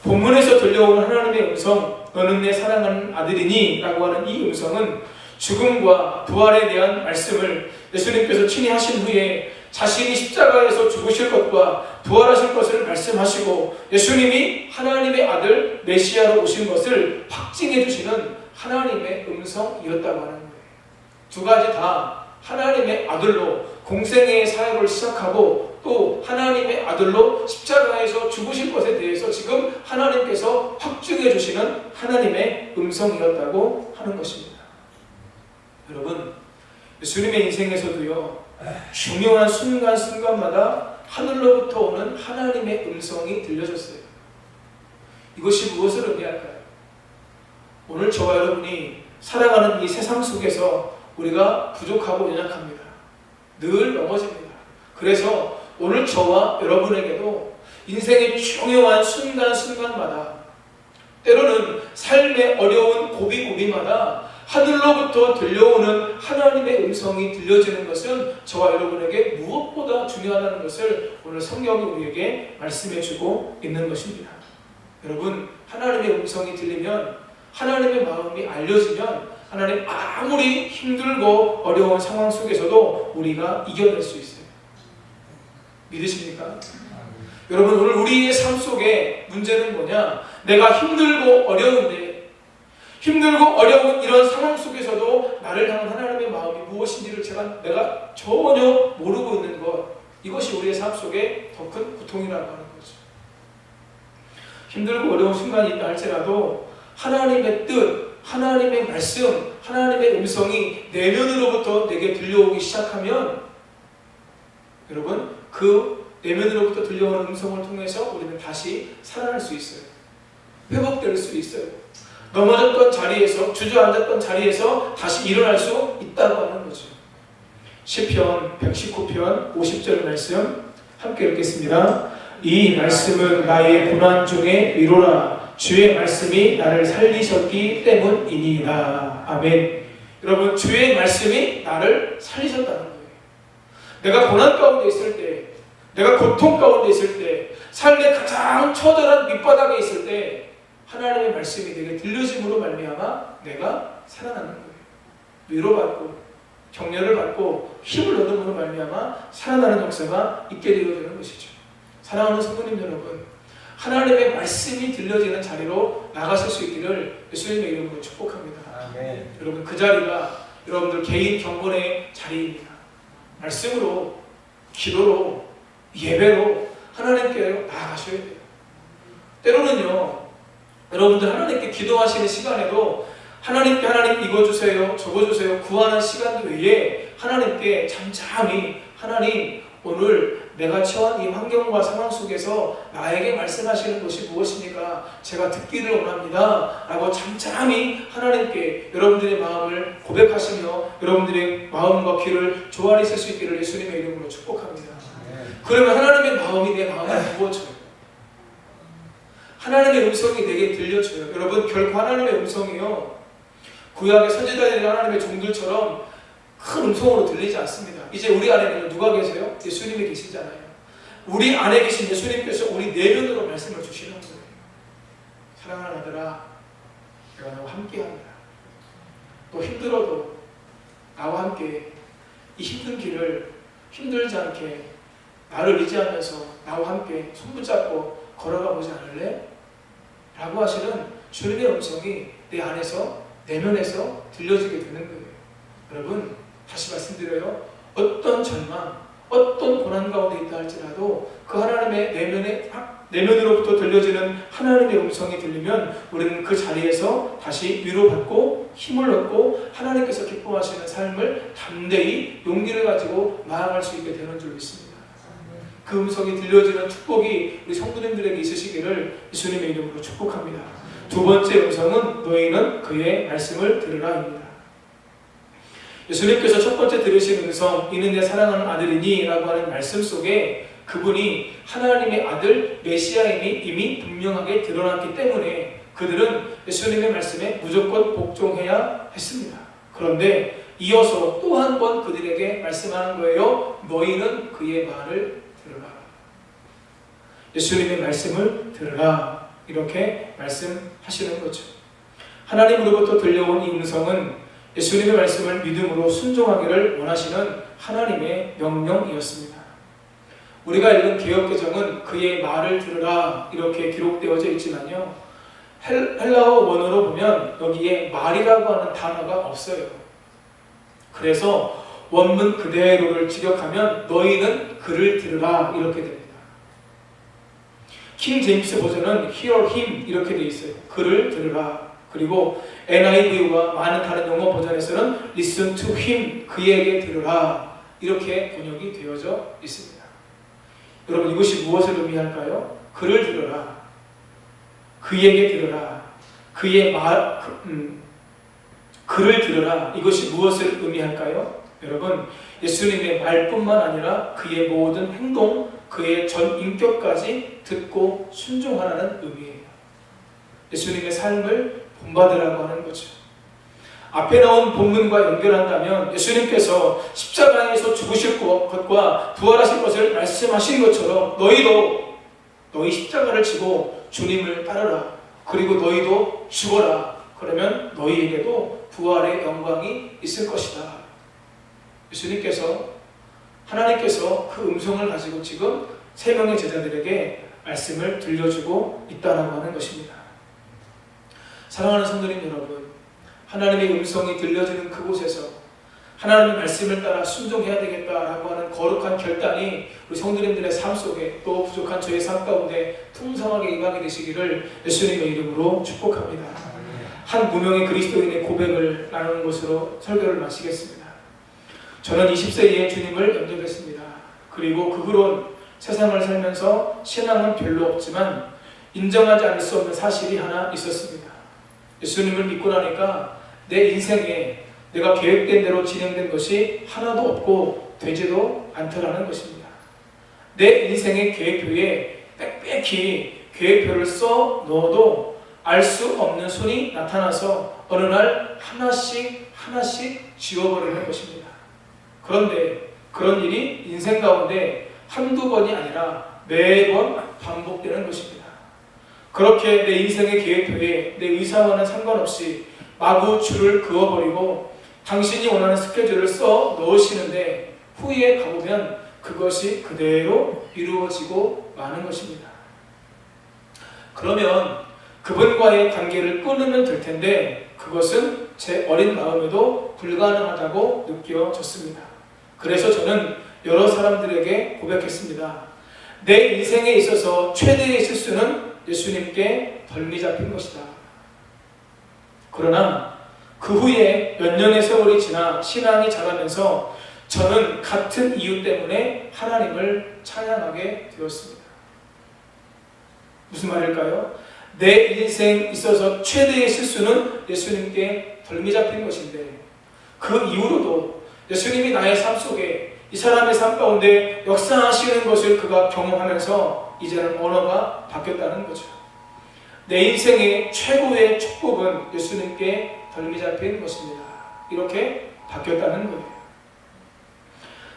본문에서 들려오는 하나님의 음성, 너는 내 사랑하는 아들이니 라고 하는 이 음성은 죽음과 부활에 대한 말씀을 예수님께서 친히 하신 후에 자신이 십자가에서 죽으실 것과 부활하실 것을 말씀하시고 예수님이 하나님의 아들 메시아로 오신 것을 확증해 주시는 하나님의 음성이었다고 하는 거예요. 2가지 다 하나님의 아들로 공생애의 사역을 시작하고 또 하나님의 아들로 십자가에서 죽으실 것에 대해서 지금 하나님께서 확증해 주시는 하나님의 음성이었다고 하는 것입니다. 여러분, 예수님의 인생에서도요, 중요한 순간순간마다 하늘로부터 오는 하나님의 음성이 들려졌어요. 이것이 무엇을 의미할까요? 오늘 저와 여러분이 살아가는 이 세상 속에서 우리가 부족하고 연약합니다. 늘 넘어집니다. 그래서 오늘 저와 여러분에게도 인생의 중요한 순간순간마다, 때로는 삶의 어려운 고비고비마다 하늘로부터 들려오는 하나님의 음성이 들려지는 것은 저와 여러분에게 무엇보다 중요하다는 것을 오늘 성경이 우리에게 말씀해주고 있는 것입니다. 여러분, 하나님의 음성이 들리면, 하나님의 마음이 알려지면 하나님 아무리 힘들고 어려운 상황 속에서도 우리가 이겨낼 수 있어요. 믿으십니까? 여러분, 오늘 우리의 삶 속에 문제는 뭐냐? 내가 힘들고 어려운데, 힘들고 어려운 이런 상황 속에서도 나를 향한 하나님의 마음이 무엇인지를 내가 전혀 모르고 있는 것, 이것이 우리의 삶 속에 더 큰 고통이라고 하는 거죠. 힘들고 어려운 순간이 있다 할지라도 하나님의 뜻, 하나님의 말씀, 하나님의 음성이 내면으로부터 내게 들려오기 시작하면 여러분, 그 내면으로부터 들려오는 음성을 통해서 우리는 다시 살아날 수 있어요. 회복될 수 있어요. 넘어졌던 자리에서, 주저앉았던 자리에서 다시 일어날 수 있다고 하는 거죠. 시편 119편 50절 말씀 함께 읽겠습니다. 이 말씀은 나의 고난 중에 위로라. 주의 말씀이 나를 살리셨기 때문이니이다. 아멘. 여러분, 주의 말씀이 나를 살리셨다는 거예요. 내가 고난 가운데 있을 때, 내가 고통 가운데 있을 때, 삶의 가장 처절한 밑바닥에 있을 때 하나님의 말씀이 내게 들려짐으로 말미암아 내가 살아나는 거예요. 위로받고 격려를 받고 힘을 얻음으로 말미암아 살아나는 역사가 있게 되어지는 것이죠. 사랑하는 성도님 여러분, 하나님의 말씀이 들려지는 자리로 나가실 수 있기를 예수님의 이름으로 축복합니다. 아멘. 여러분, 그 자리가 여러분들 개인 경건의 자리입니다. 말씀으로, 기도로, 예배로 하나님께 나아가셔야 돼요. 때로는요, 여러분들 하나님께 기도하시는 시간에도 하나님께 하나님 이거 주세요, 저거 주세요 구하는 시간 외에 하나님께 잠잠히 하나님 오늘 내가 처한 이 환경과 상황 속에서 나에게 말씀하시는 것이 무엇입니까? 제가 듣기를 원합니다 라고 잠잠히 하나님께 여러분들의 마음을 고백하시며 여러분들의 마음과 귀를 조아리실 수 있기를 예수님의 이름으로 축복합니다. 그러면 하나님의 마음이 내 마음에 부어져요. 하나님의 음성이 내게 들려줘요. 여러분, 결코 하나님의 음성이요 구약의 선지자들이나 하나님의 종들처럼 큰 음성으로 들리지 않습니다. 이제 우리 안에는 누가 계세요? 예수님이 계시잖아요. 우리 안에 계신 예수님께서 우리 내면으로 말씀을 주시는 거예요. 사랑하는 아들아, 내가 너와 함께합니다. 또 힘들어도 나와 함께 이 힘든 길을 힘들지 않게 나를 의지하면서 나와 함께 손붙잡고 걸어가 보지 않을래? 라고 하시는 주님의 음성이 내 안에서 내면에서 들려지게 되는 거예요. 여러분, 다시 말씀드려요. 어떤 절망, 어떤 고난 가운데 있다 할지라도 그 하나님의 내면으로부터 들려지는 하나님의 음성이 들리면 우리는 그 자리에서 다시 위로받고 힘을 얻고 하나님께서 기뻐하시는 삶을 담대히 용기를 가지고 나아갈 수 있게 되는 줄 믿습니다. 그 음성이 들려지는 축복이 우리 성도님들에게 있으시기를 예수님의 이름으로 축복합니다. 두 번째 음성은 너희는 그의 말씀을 들으라입니다. 예수님께서 첫 번째 들으신 음성, 이는 내 사랑하는 아들이니 라고 하는 말씀 속에 그분이 하나님의 아들 메시아임이 이미 분명하게 드러났기 때문에 그들은 예수님의 말씀에 무조건 복종해야 했습니다. 그런데 이어서 또 한 번 그들에게 말씀하는 거예요. 너희는 그의 말을 들으라. 예수님의 말씀을 들으라. 이렇게 말씀하시는 거죠. 하나님으로부터 들려온 이 음성은 예수님의 말씀을 믿음으로 순종하기를 원하시는 하나님의 명령이었습니다. 우리가 읽은 개역개정은 그의 말을 들으라 이렇게 기록되어져 있지만요, 헬라어 원어로 보면 여기에 말이라고 하는 단어가 없어요. 그래서 원문 그대로를 직역하면 너희는 그를 들으라 이렇게 됩니다. 킹 제임스 버전은 hear him 이렇게 되어 있어요. 그를 들으라. 그리고 NIV와 많은 다른 영어 버전에서는 listen to him, 그에게 들으라 이렇게 번역이 되어져 있습니다. 여러분, 이것이 무엇을 의미할까요? 그를 들으라, 그에게 들으라, 그의 그를 들으라. 이것이 무엇을 의미할까요? 여러분, 예수님의 말뿐만 아니라 그의 모든 행동, 그의 전 인격까지 듣고 순종하라는 의미예요. 예수님의 삶을 본받으라고 하는 거죠. 앞에 나온 본문과 연결한다면 예수님께서 십자가에서 죽으실 것과 부활하실 것을 말씀하신 것처럼 너희도 너희 십자가를 지고 주님을 따르라. 그리고 너희도 죽어라. 그러면 너희에게도 부활의 영광이 있을 것이다. 예수님께서, 하나님께서 그 음성을 가지고 지금 3명의 제자들에게 말씀을 들려주고 있다라고 하는 것입니다. 사랑하는 성도님 여러분, 하나님의 음성이 들려지는 그곳에서 하나님의 말씀을 따라 순종해야 되겠다라고 하는 거룩한 결단이 우리 성도님들의 삶 속에 또 부족한 저의 삶 가운데 풍성하게 임하게 되시기를 예수님의 이름으로 축복합니다. 한 무명의 그리스도인의 고백을 나누는 것으로 설교를 마치겠습니다. 저는 20세 이에 주님을 영접했습니다. 그리고 그 후론 세상을 살면서 신앙은 별로 없지만 인정하지 않을 수 없는 사실이 하나 있었습니다. 예수님을 믿고 나니까 내 인생에 내가 계획된 대로 진행된 것이 하나도 없고 되지도 않더라는 것입니다. 내 인생의 계획표에 빽빽히 계획표를 써 넣어도 알 수 없는 순이 나타나서 어느 날 하나씩 지워버리는 것입니다. 그런데 그런 일이 인생 가운데 한두 번이 아니라 매번 반복되는 것입니다. 그렇게 내 인생의 계획표에 내 의사와는 상관없이 마구 줄을 그어버리고 당신이 원하는 스케줄을 써 넣으시는데 후에 가보면 그것이 그대로 이루어지고 마는 것입니다. 그러면 그분과의 관계를 끊으면 될 텐데 그것은 제 어린 마음에도 불가능하다고 느껴졌습니다. 그래서 저는 여러 사람들에게 고백했습니다. 내 인생에 있어서 최대의 실수는 예수님께 덜미 잡힌 것이다. 그러나 그 후에 몇 년의 세월이 지나 신앙이 자라면서 저는 같은 이유 때문에 하나님을 찬양하게 되었습니다. 무슨 말일까요? 내 인생에 있어서 최대의 실수는 예수님께 덜미 잡힌 것인데 그 이후로도 예수님이 나의 삶 속에 이 사람의 삶 가운데 역사하시는 것을 그가 경험하면서 이제는 언어가 바뀌었다는 거죠. 내 인생의 최고의 축복은 예수님께 덜미 잡힌 것입니다. 이렇게 바뀌었다는 거예요.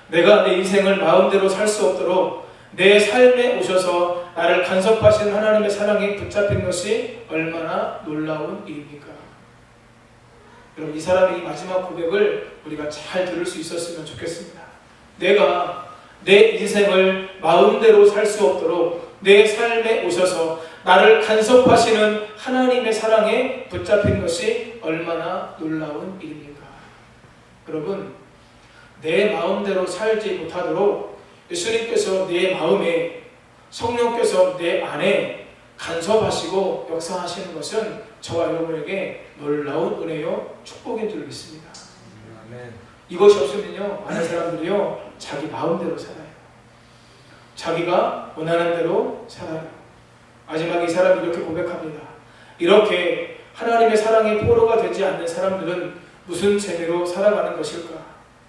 내가 내 인생을 마음대로 살 수 없도록 내 삶에 오셔서 나를 간섭하신 하나님의 사랑에 붙잡힌 것이 얼마나 놀라운 일입니까? 여러분, 이 사람의 이 마지막 고백을 우리가 잘 들을 수 있었으면 좋겠습니다. 내가 내 인생을 마음대로 살 수 없도록 내 삶에 오셔서 나를 간섭하시는 하나님의 사랑에 붙잡힌 것이 얼마나 놀라운 일입니까? 여러분, 내 마음대로 살지 못하도록 예수님께서 내 마음에, 성령께서 내 안에 간섭하시고 역사하시는 것은 저와 여러분에게 놀라운 은혜요 축복인 줄 믿습니다. 이것이 없으면요, 많은 사람들이요 자기 마음대로 살아요. 자기가 원하는 대로 살아요. 마지막에 이 사람이 이렇게 고백합니다. 이렇게 하나님의 사랑의 포로가 되지 않는 사람들은 무슨 재미로 살아가는 것일까?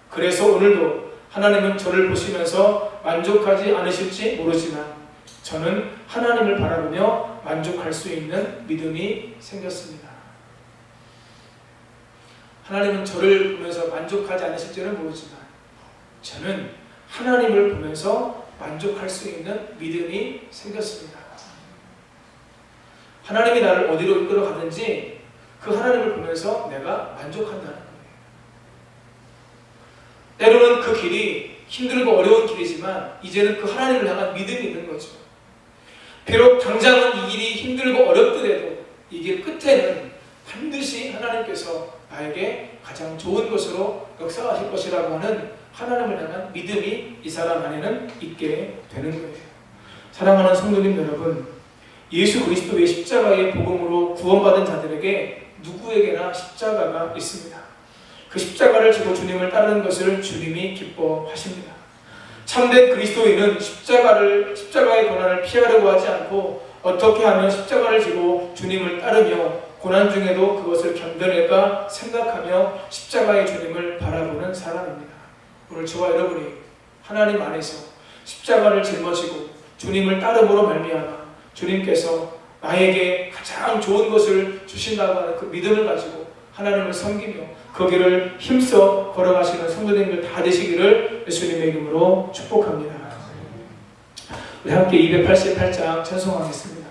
그래서 오늘도 하나님은 저를 보시면서 만족하지 않으실지 모르지만 저는 하나님을 바라보며 만족할 수 있는 믿음이 생겼습니다. 하나님은 저를 보면서 만족하지 않으실지는 모르지만 저는 하나님을 보면서 만족할 수 있는 믿음이 생겼습니다. 하나님이 나를 어디로 이끌어 가든지 그 하나님을 보면서 내가 만족한다는 거예요. 때로는 그 길이 힘들고 어려운 길이지만 이제는 그 하나님을 향한 믿음이 있는 거죠. 비록 당장은 이 길이 힘들고 어렵더라도 이 길 끝에는 반드시 하나님께서 나에게 가장 좋은 것으로 역사하실 것이라고 하는 하나님을 향한 믿음이 이 사람 안에는 있게 되는 거예요. 사랑하는 성도님 여러분, 예수 그리스도의 십자가의 복음으로 구원받은 자들에게 누구에게나 십자가가 있습니다. 그 십자가를 지고 주님을 따르는 것을 주님이 기뻐하십니다. 참된 그리스도인은 십자가의 고난을 피하려고 하지 않고 어떻게 하면 십자가를 지고 주님을 따르며 고난 중에도 그것을 견뎌낼까 생각하며 십자가의 주님을 바라보는 사람입니다. 오늘 저와 여러분이 하나님 안에서 십자가를 짊어지고 주님을 따름으로 말미암아 주님께서 나에게 가장 좋은 것을 주신다고 하는 그 믿음을 가지고 하나님을 섬기며 그 길을 힘써 걸어가시는 성도님들 다 되시기를 예수님의 이름으로 축복합니다. 우리 함께 288장 찬송하겠습니다.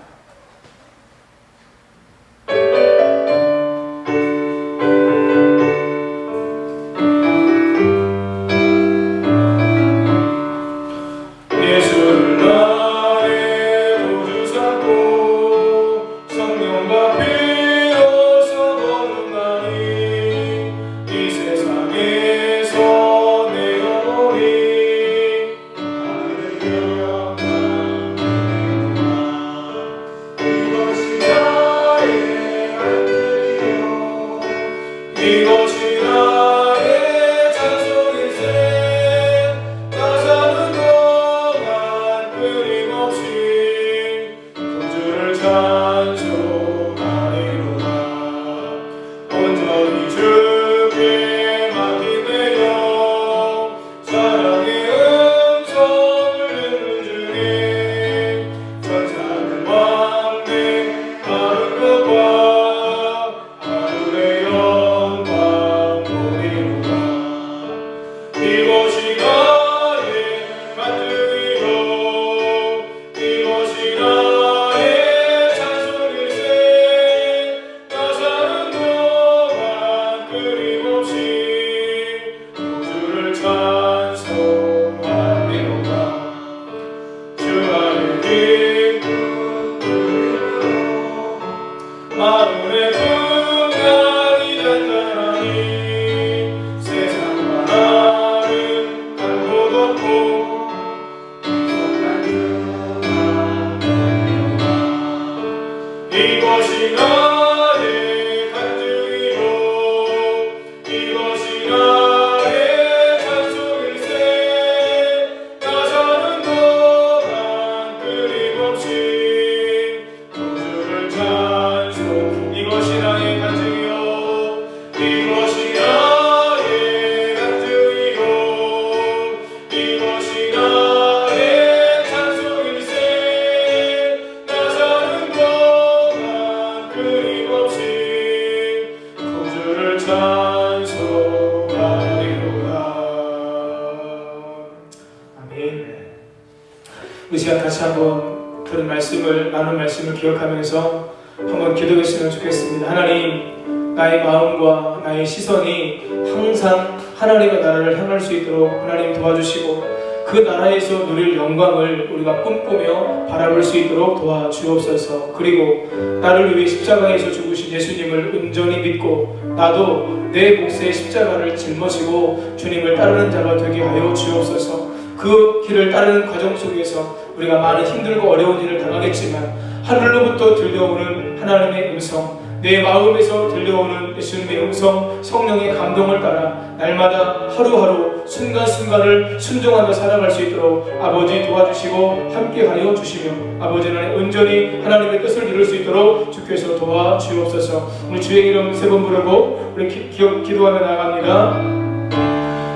다시 한번 들은 말씀을, 나눈 말씀을 기억하면서 한번 기도했으면 좋겠습니다. 하나님, 나의 마음과 나의 시선이 항상 하나님의 나라를 향할 수 있도록 하나님 도와주시고, 그 나라에서 누릴 영광을 우리가 꿈꾸며 바라볼 수 있도록 도와주옵소서. 그리고 나를 위해 십자가에서 죽으신 예수님을 온전히 믿고 나도 내 몫의 십자가를 짊어지고 주님을 따르는 자가 되게 하여 주옵소서. 그 길을 따르는 과정 속에서 우리가 많은 힘들고 어려운 일을 당하겠지만 하늘로부터 들려오는 하나님의 음성, 내 마음에서 들려오는 예수님의 음성, 성령의 감동을 따라 날마다 하루하루 순간순간을 순종하며 살아갈 수 있도록 아버지 도와주시고 함께하여 주시며 아버지는 온전히 하나님의 뜻을 이룰 수 있도록 주께서 도와주옵소서. 우리 주의 이름 3번 부르고 우리 기도하며 나갑니다.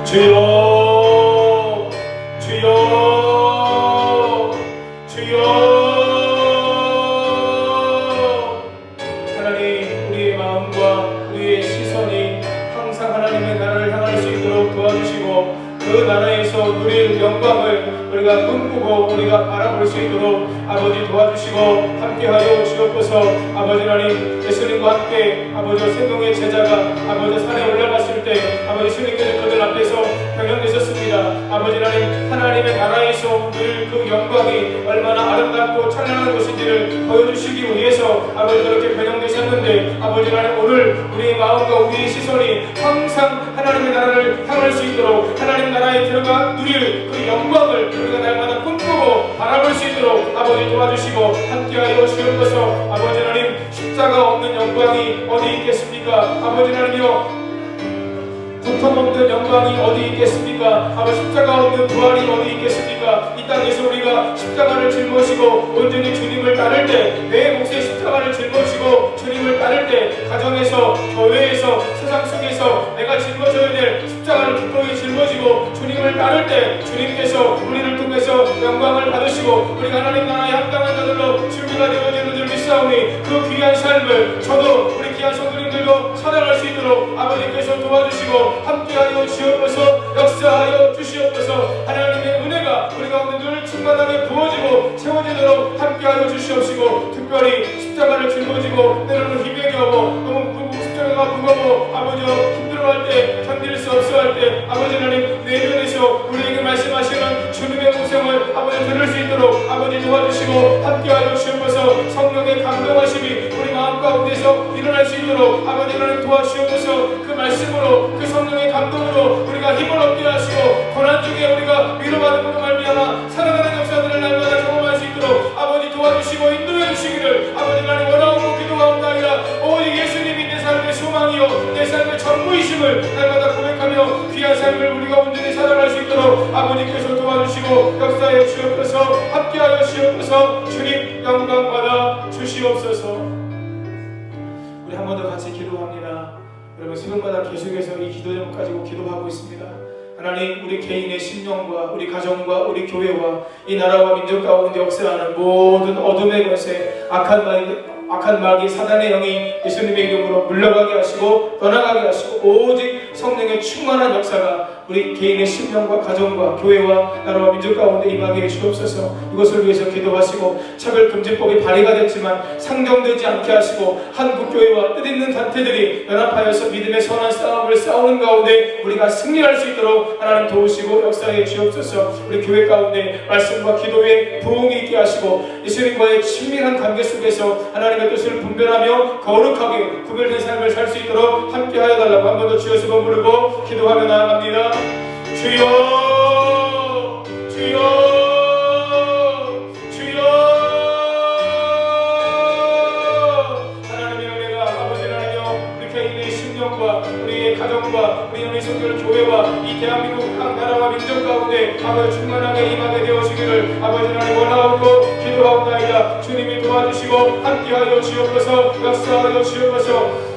주여, 주여, 주여. 그 나라에서 누릴 영광을 우리가 꿈꾸고 우리가 바라볼 수 있도록 아버지 도와주시고 함께하여 주옵소서. 아버지 하나님, 예수님과 함께 아버지 생명의 제자가 아버지 산에 올라갔을 때 아버지 주님께서 그들 앞에서 변형되셨습니다. 아버지 하나님, 하나님의 나라에서 누릴 그 영광이 얼마나 아름답고 찬란한 것인지를 보여주시기 위해서 아버지 그렇게 변형되셨는데 아버지 하나님, 오늘 우리의 마음과 우리의 시선이 항상 하나님의 나라를 향할 수 있도록 하나님 나라에 들어가 누릴 그 영광을 우리가 날마다 꿈꾸고 바라볼 수 있도록 아버지 도와주시고 함께하여 주옵소서. 아버지 하나님, 십자가 없는 영광이 어디 있겠습니까? 아버지 하나님이여, 고통 없는 영광이 어디 있겠습니까? 아버지 십자가 없는 부활이 어디 있겠습니까? 이 땅에서 우리가 십자가를 짊어지고 온전히 주님을 따를 때, 내 몫의 십자가를 짊어지고 주님을 따를 때, 가정에서, 교회에서, 세상 속에서 내가 짊어져야 될 십자가를 기꺼이 짊어지고 주님을 따를 때 주님께서 우리를 통해서 영광을 받으시고 우리가 하나님 나라에 합당한 자들로 준비가 되어지는 줄 믿사오니 그 귀한 삶을 저도 우리 귀한 성도님들도 살아갈 수 있도록 아버지께서 도와주시고 함께하여 주옵소서. 역사하여 주시옵소서. 하나님의 은혜가 우리 가운데 늘 충만하게 부어지고 채워지도록 함께하여 주시옵시고, 특별히 십자가를 짊어지고 때로는 힘이 겨워 너무 십자가가 무거워 아버지 힘들어할 때, 견딜 수 없어 할 때 아버지 하나님, 내면에서 우리에게 말씀하시는 주님의 음성을 아버지 들을 수 있도록 아버지 도와주시고 함께하여 주옵소서. 성령의 감동하심이 우리 마음 가운데서 일어날 수 있도록 아버지 하나님 도와주옵소서. 그 말씀으로, 그 성령의 감동으로 우리가 힘을 얻게 하시고 고난 중에 우리가 위로받음으로 말미암아 살아가는 역사들을 날마다 경험할 수 있도록 아버지 도와주시고 인도해 주시기를 아버지 하나님 원하고 기도하옵나이다. 오직 예수님이 내 삶의 소망이요 내 삶의 전부이심을 날마다 고백하며 귀한 삶을 우리가 온전히 살아갈 수 있도록 아버지께서 도와주시고 역사에 주옵소서. 함께하여 주옵소서. 주님 영광 받아 주시옵소서. 우리 한 번 더 같이 기도합니다. 여러분, 새벽마다 계속해서 이 기도 제목 가지고 기도하고 있습니다. 하나님, 우리 개인의 심령과 우리 가정과 우리 교회와 이 나라와 민족 가운데 역사하는 모든 어둠의 권세, 악한 마귀 사단의 영이 예수님의 이름으로 물러가게 하시고 떠나가게 하시고 오직 성령의 충만한 역사가 우리 개인의 심령과 가정과 교회와 나라와 민족 가운데 임하게 해 주옵소서. 이것을 위해서 기도하시고 차별금지법이 발의가 됐지만 상정되지 않게 하시고 한국교회와 뜻있는 단체들이 연합하여서 믿음의 선한 싸움을 싸우는 가운데 우리가 승리할 수 있도록 하나님 도우시고 역사해 주옵소서. 우리 교회 가운데 말씀과 기도에 부흥이 있게 하시고 예수님과의 친밀한 관계 속에서 하나님의 뜻을 분별하며 거룩하게 구별된 삶을 살 수 있도록 함께하여 달라고 한 번 더 주여 3번 부르고 기도하며 나아갑니다. 주여, 주여, 주여. 하나님의 은혜가 아버지 하나님여 우리 개인의 심령과 우리의 가정과 우리 성결 교회와 이 대한민국 각 나라와 민족 가운데 아버지 충만하게 임하게 되어지기를 아버지 하나님 원하옵고 기도하옵나이다. 주님이 도와주시고 함께하여 주옵소서. 역사하여 주옵소서.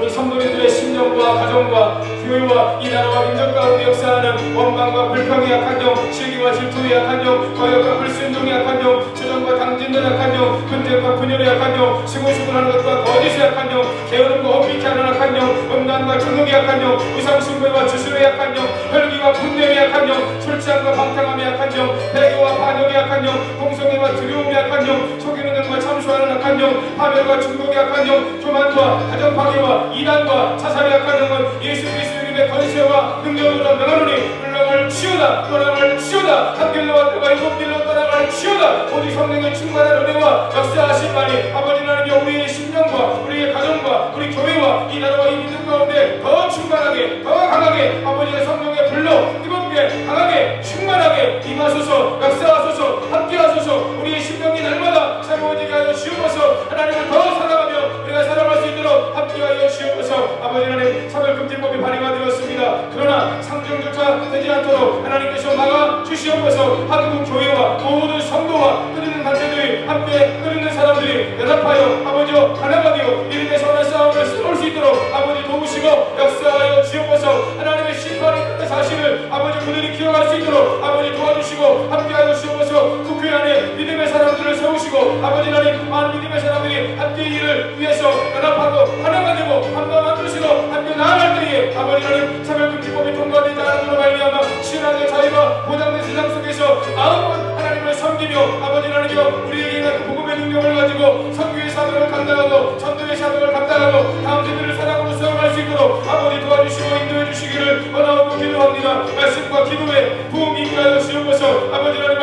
우리 성도님들의 심령과 가정과 교회와 이 나라와 민족 가운데 역사하는 원망과 불평의 약한 영, 시기와 질투의 약한 영, 거역과 불순종의 약한 영, 주정과 당진 힘든 악한 영, 분쟁과 분열의 악한 영, 시고시고하는 것과 거짓의 약한 영, 게으름과 헛미케 하는 악한 영, 음란과 중독의 약한 영, 우상숭배와 주술의 약한 영, 혈기와 분냄의 약한 영, 술취함과 방탕함의 약한 영, 배교와 반역의 약한 영, 공성애와 두려움의 약한 영, 속이는 영과 참수하는 악한 영, 파멸과 중독의 약한 영, 교만과 가정 파괴와 이단과 자살의 약한 영은 예수 그리스도 이름의 권세와 능력으로 명하노니 물러갈 치우다, 떠나갈 치우다, 한 길로 왔다가 일곱 길로 떠나갈 치우다. 오직 성령의 충만한 은혜와 역사하심만이 아버지 하나님여 우리의 심령과 우리의 가정과 우리 교회와 이 나라와 이 믿음 가운데 더 충만하게, 더 강하게 아버지의 성령의 불로 뜨겁게 강하게 충만하게 임하소서. 역사하소서. 함께하소서. 우리의 심령이 날마다 새로워지게 하여 주옵소서. 하나님을 더 사랑하며 우리가 살아갈 수 있도록 함께하여 주옵소서. 아버지 하나님, 차별금지법이 발의가 되었습니다. 그러나 상정조차 되지 않도록 하나님께서 막아 주시옵소서. 한국 교회와 모든 성도와 끓이는 단체들이 함께 끓이는 사람들이 연합하여 아버지여 하나가 되어 이름의 선한 싸움을 싸울 수 있도록 아버지 도우시고 역사하여 주옵소서. 하나님의 심판이 있다는 사실을 아버지 그들이 기억할 수 있도록 아버지 도와주시고 함께하여 주옵소서. 국회 안에 믿음의 사람들을 세우시고 아버지 하나님, 많은 믿음의 사람들이 함께 일을 위해서 연합하고 하나가 되고 한마음 한 뜻으로 함께 나아갈 때에 아버지 하나님, 차별금지법이 통과되지 않음으로 말미암아 신앙의 자유가 보장된 세상 속에서 마음은 하나님을 섬기며 아버지 하나님여 우리에게 있는 그 복음의 능력을 가지고 선교의 사명을 감당하고 전도의 사명을 감당하고 다음 세대를 사랑으로 세워갈 수 있도록 아버지 도와주시고 인도해 주시기를 원하고 기도합니다. 말씀과 기도에 부흥이 있게 하여 주옵소서. 아버지 하나님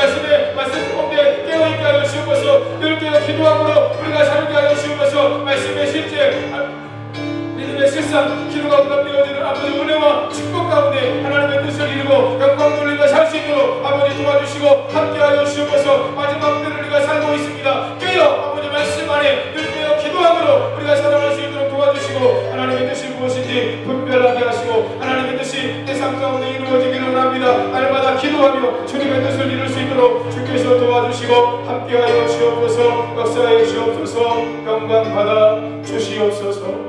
말씀 가운데 깨어있게 하여 주옵소서. 늘 깨어 기도함으로 우리가 살게 하여 주옵소서. 말씀의 실제 믿음의 실상 기도가 응답되어지는 아버지 은혜와 축복 가운데 하나님의 뜻을 이루고 영광 돌리며 살 수 있도록 아버지 도와주시고 함께하여 주옵소서. 마지막 때를 우리가 살고 있습니다. 깨어 아버지 말씀 안에 늘 깨어 기도함으로 우리가 살아갈 수 있도록 도와주시고 하나님의 뜻이 무엇인지 분별하게 하시고 하나님의 뜻이 내 삶 가운데 이루어지기를 원합니다. 날마다 기도하며 주님의 뜻을 이룰 수 있도록 주께서 도와주시고 함께하여 주옵소서. 역사해 주옵소서. 영광 받아 주시옵소서.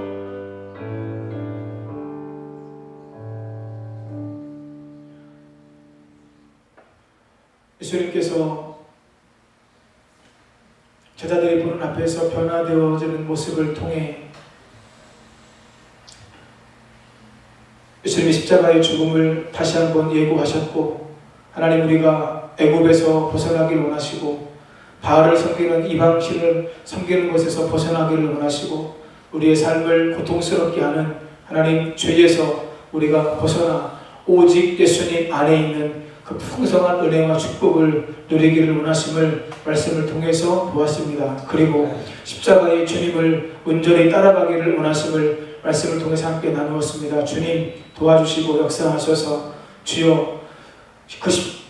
예수님께서 제자들이 보는 앞에서 변화되어지는 모습을 통해 예수님이 십자가의 죽음을 다시 한번 예고하셨고, 하나님 우리가 애굽에서 벗어나기를 원하시고 바알을 섬기는 이방신을 섬기는 것에서 벗어나기를 원하시고 우리의 삶을 고통스럽게 하는 하나님 죄에서 우리가 벗어나 오직 예수님 안에 있는 그 풍성한 은혜와 축복을 누리기를 원하심을 말씀을 통해서 보았습니다. 그리고 십자가의 주님을 온전히 따라가기를 원하심을 말씀을 통해서 함께 나누었습니다. 주님 도와주시고 역사하셔서 주여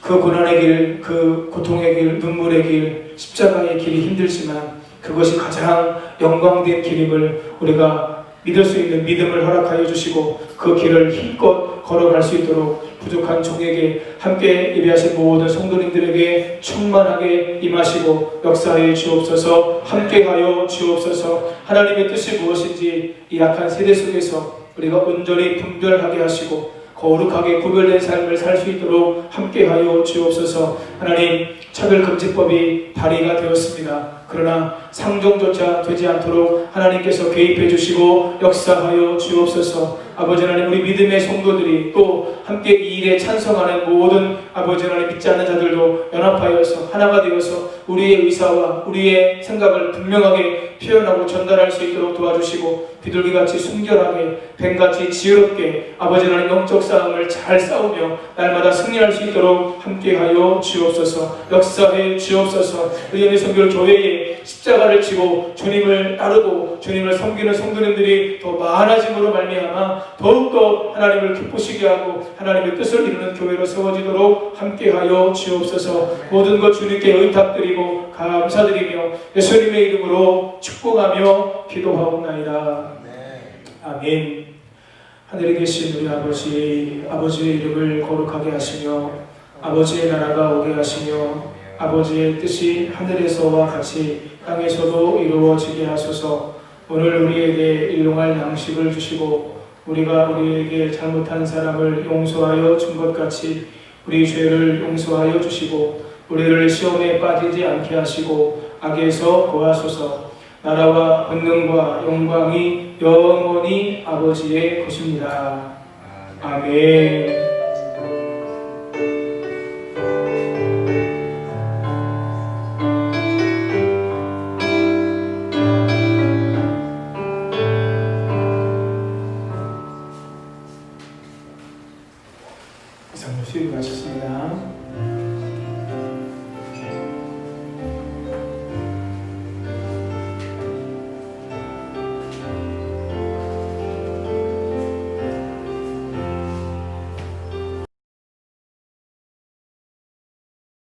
그 고난의 길, 그 고통의 길, 눈물의 길, 십자가의 길이 힘들지만 그것이 가장 영광된 길임을 우리가 믿을 수 있는 믿음을 허락하여 주시고 그 길을 힘껏 걸어갈 수 있도록 부족한 종에게 함께 예배하신 모든 성도님들에게 충만하게 임하시고 역사해 주옵소서. 함께하여 주옵소서. 하나님의 뜻이 무엇인지 이 약한 세대 속에서 우리가 온전히 분별하게 하시고 거룩하게 구별된 삶을 살 수 있도록 함께하여 주옵소서. 하나님, 차별금지법이 발의가 되었습니다. 그러나 상종조차 되지 않도록 하나님께서 개입해 주시고 역사하여 주옵소서. 아버지 하나님, 우리 믿음의 성도들이 또 함께 이 일에 찬성하는 모든 아버지 하나님 믿지 않는 자들도 연합하여서 하나가 되어서 우리의 의사와 우리의 생각을 분명하게 표현하고 전달할 수 있도록 도와주시고 비둘기같이 순결하게 뱀같이 지혜롭게 아버지 하나님 영적 싸움을 잘 싸우며 날마다 승리할 수 있도록 함께하여 주옵소서. 역사해 주옵소서. 의연의 선교 교회에 십자가를 지고 주님을 따르고 주님을 섬기는 성도님들이 더 많아짐으로 말미암아 더욱더 하나님을 기쁘시게 하고 하나님의 뜻을 이루는 교회로 세워지도록 함께하여 주옵소서. 모든 것 주님께 의탁드리고 감사드리며 예수님의 이름으로 축복하며 기도하옵나이다. 아멘. 하늘에 계신 우리 아버지, 아버지의 이름을 거룩하게 하시며 아버지의 나라가 오게 하시며 아버지의 뜻이 하늘에서와 같이 땅에서도 이루어지게 하소서. 오늘 우리에게 일용할 양식을 주시고 우리가 우리에게 잘못한 사람을 용서하여 준 것 같이 우리 죄를 용서하여 주시고 우리를 시험에 빠지지 않게 하시고 악에서 구하소서. 나라와 권능과 영광이 영원히 아버지의 것입니다. 아멘. 이상으로 수요일 마쳤습니다.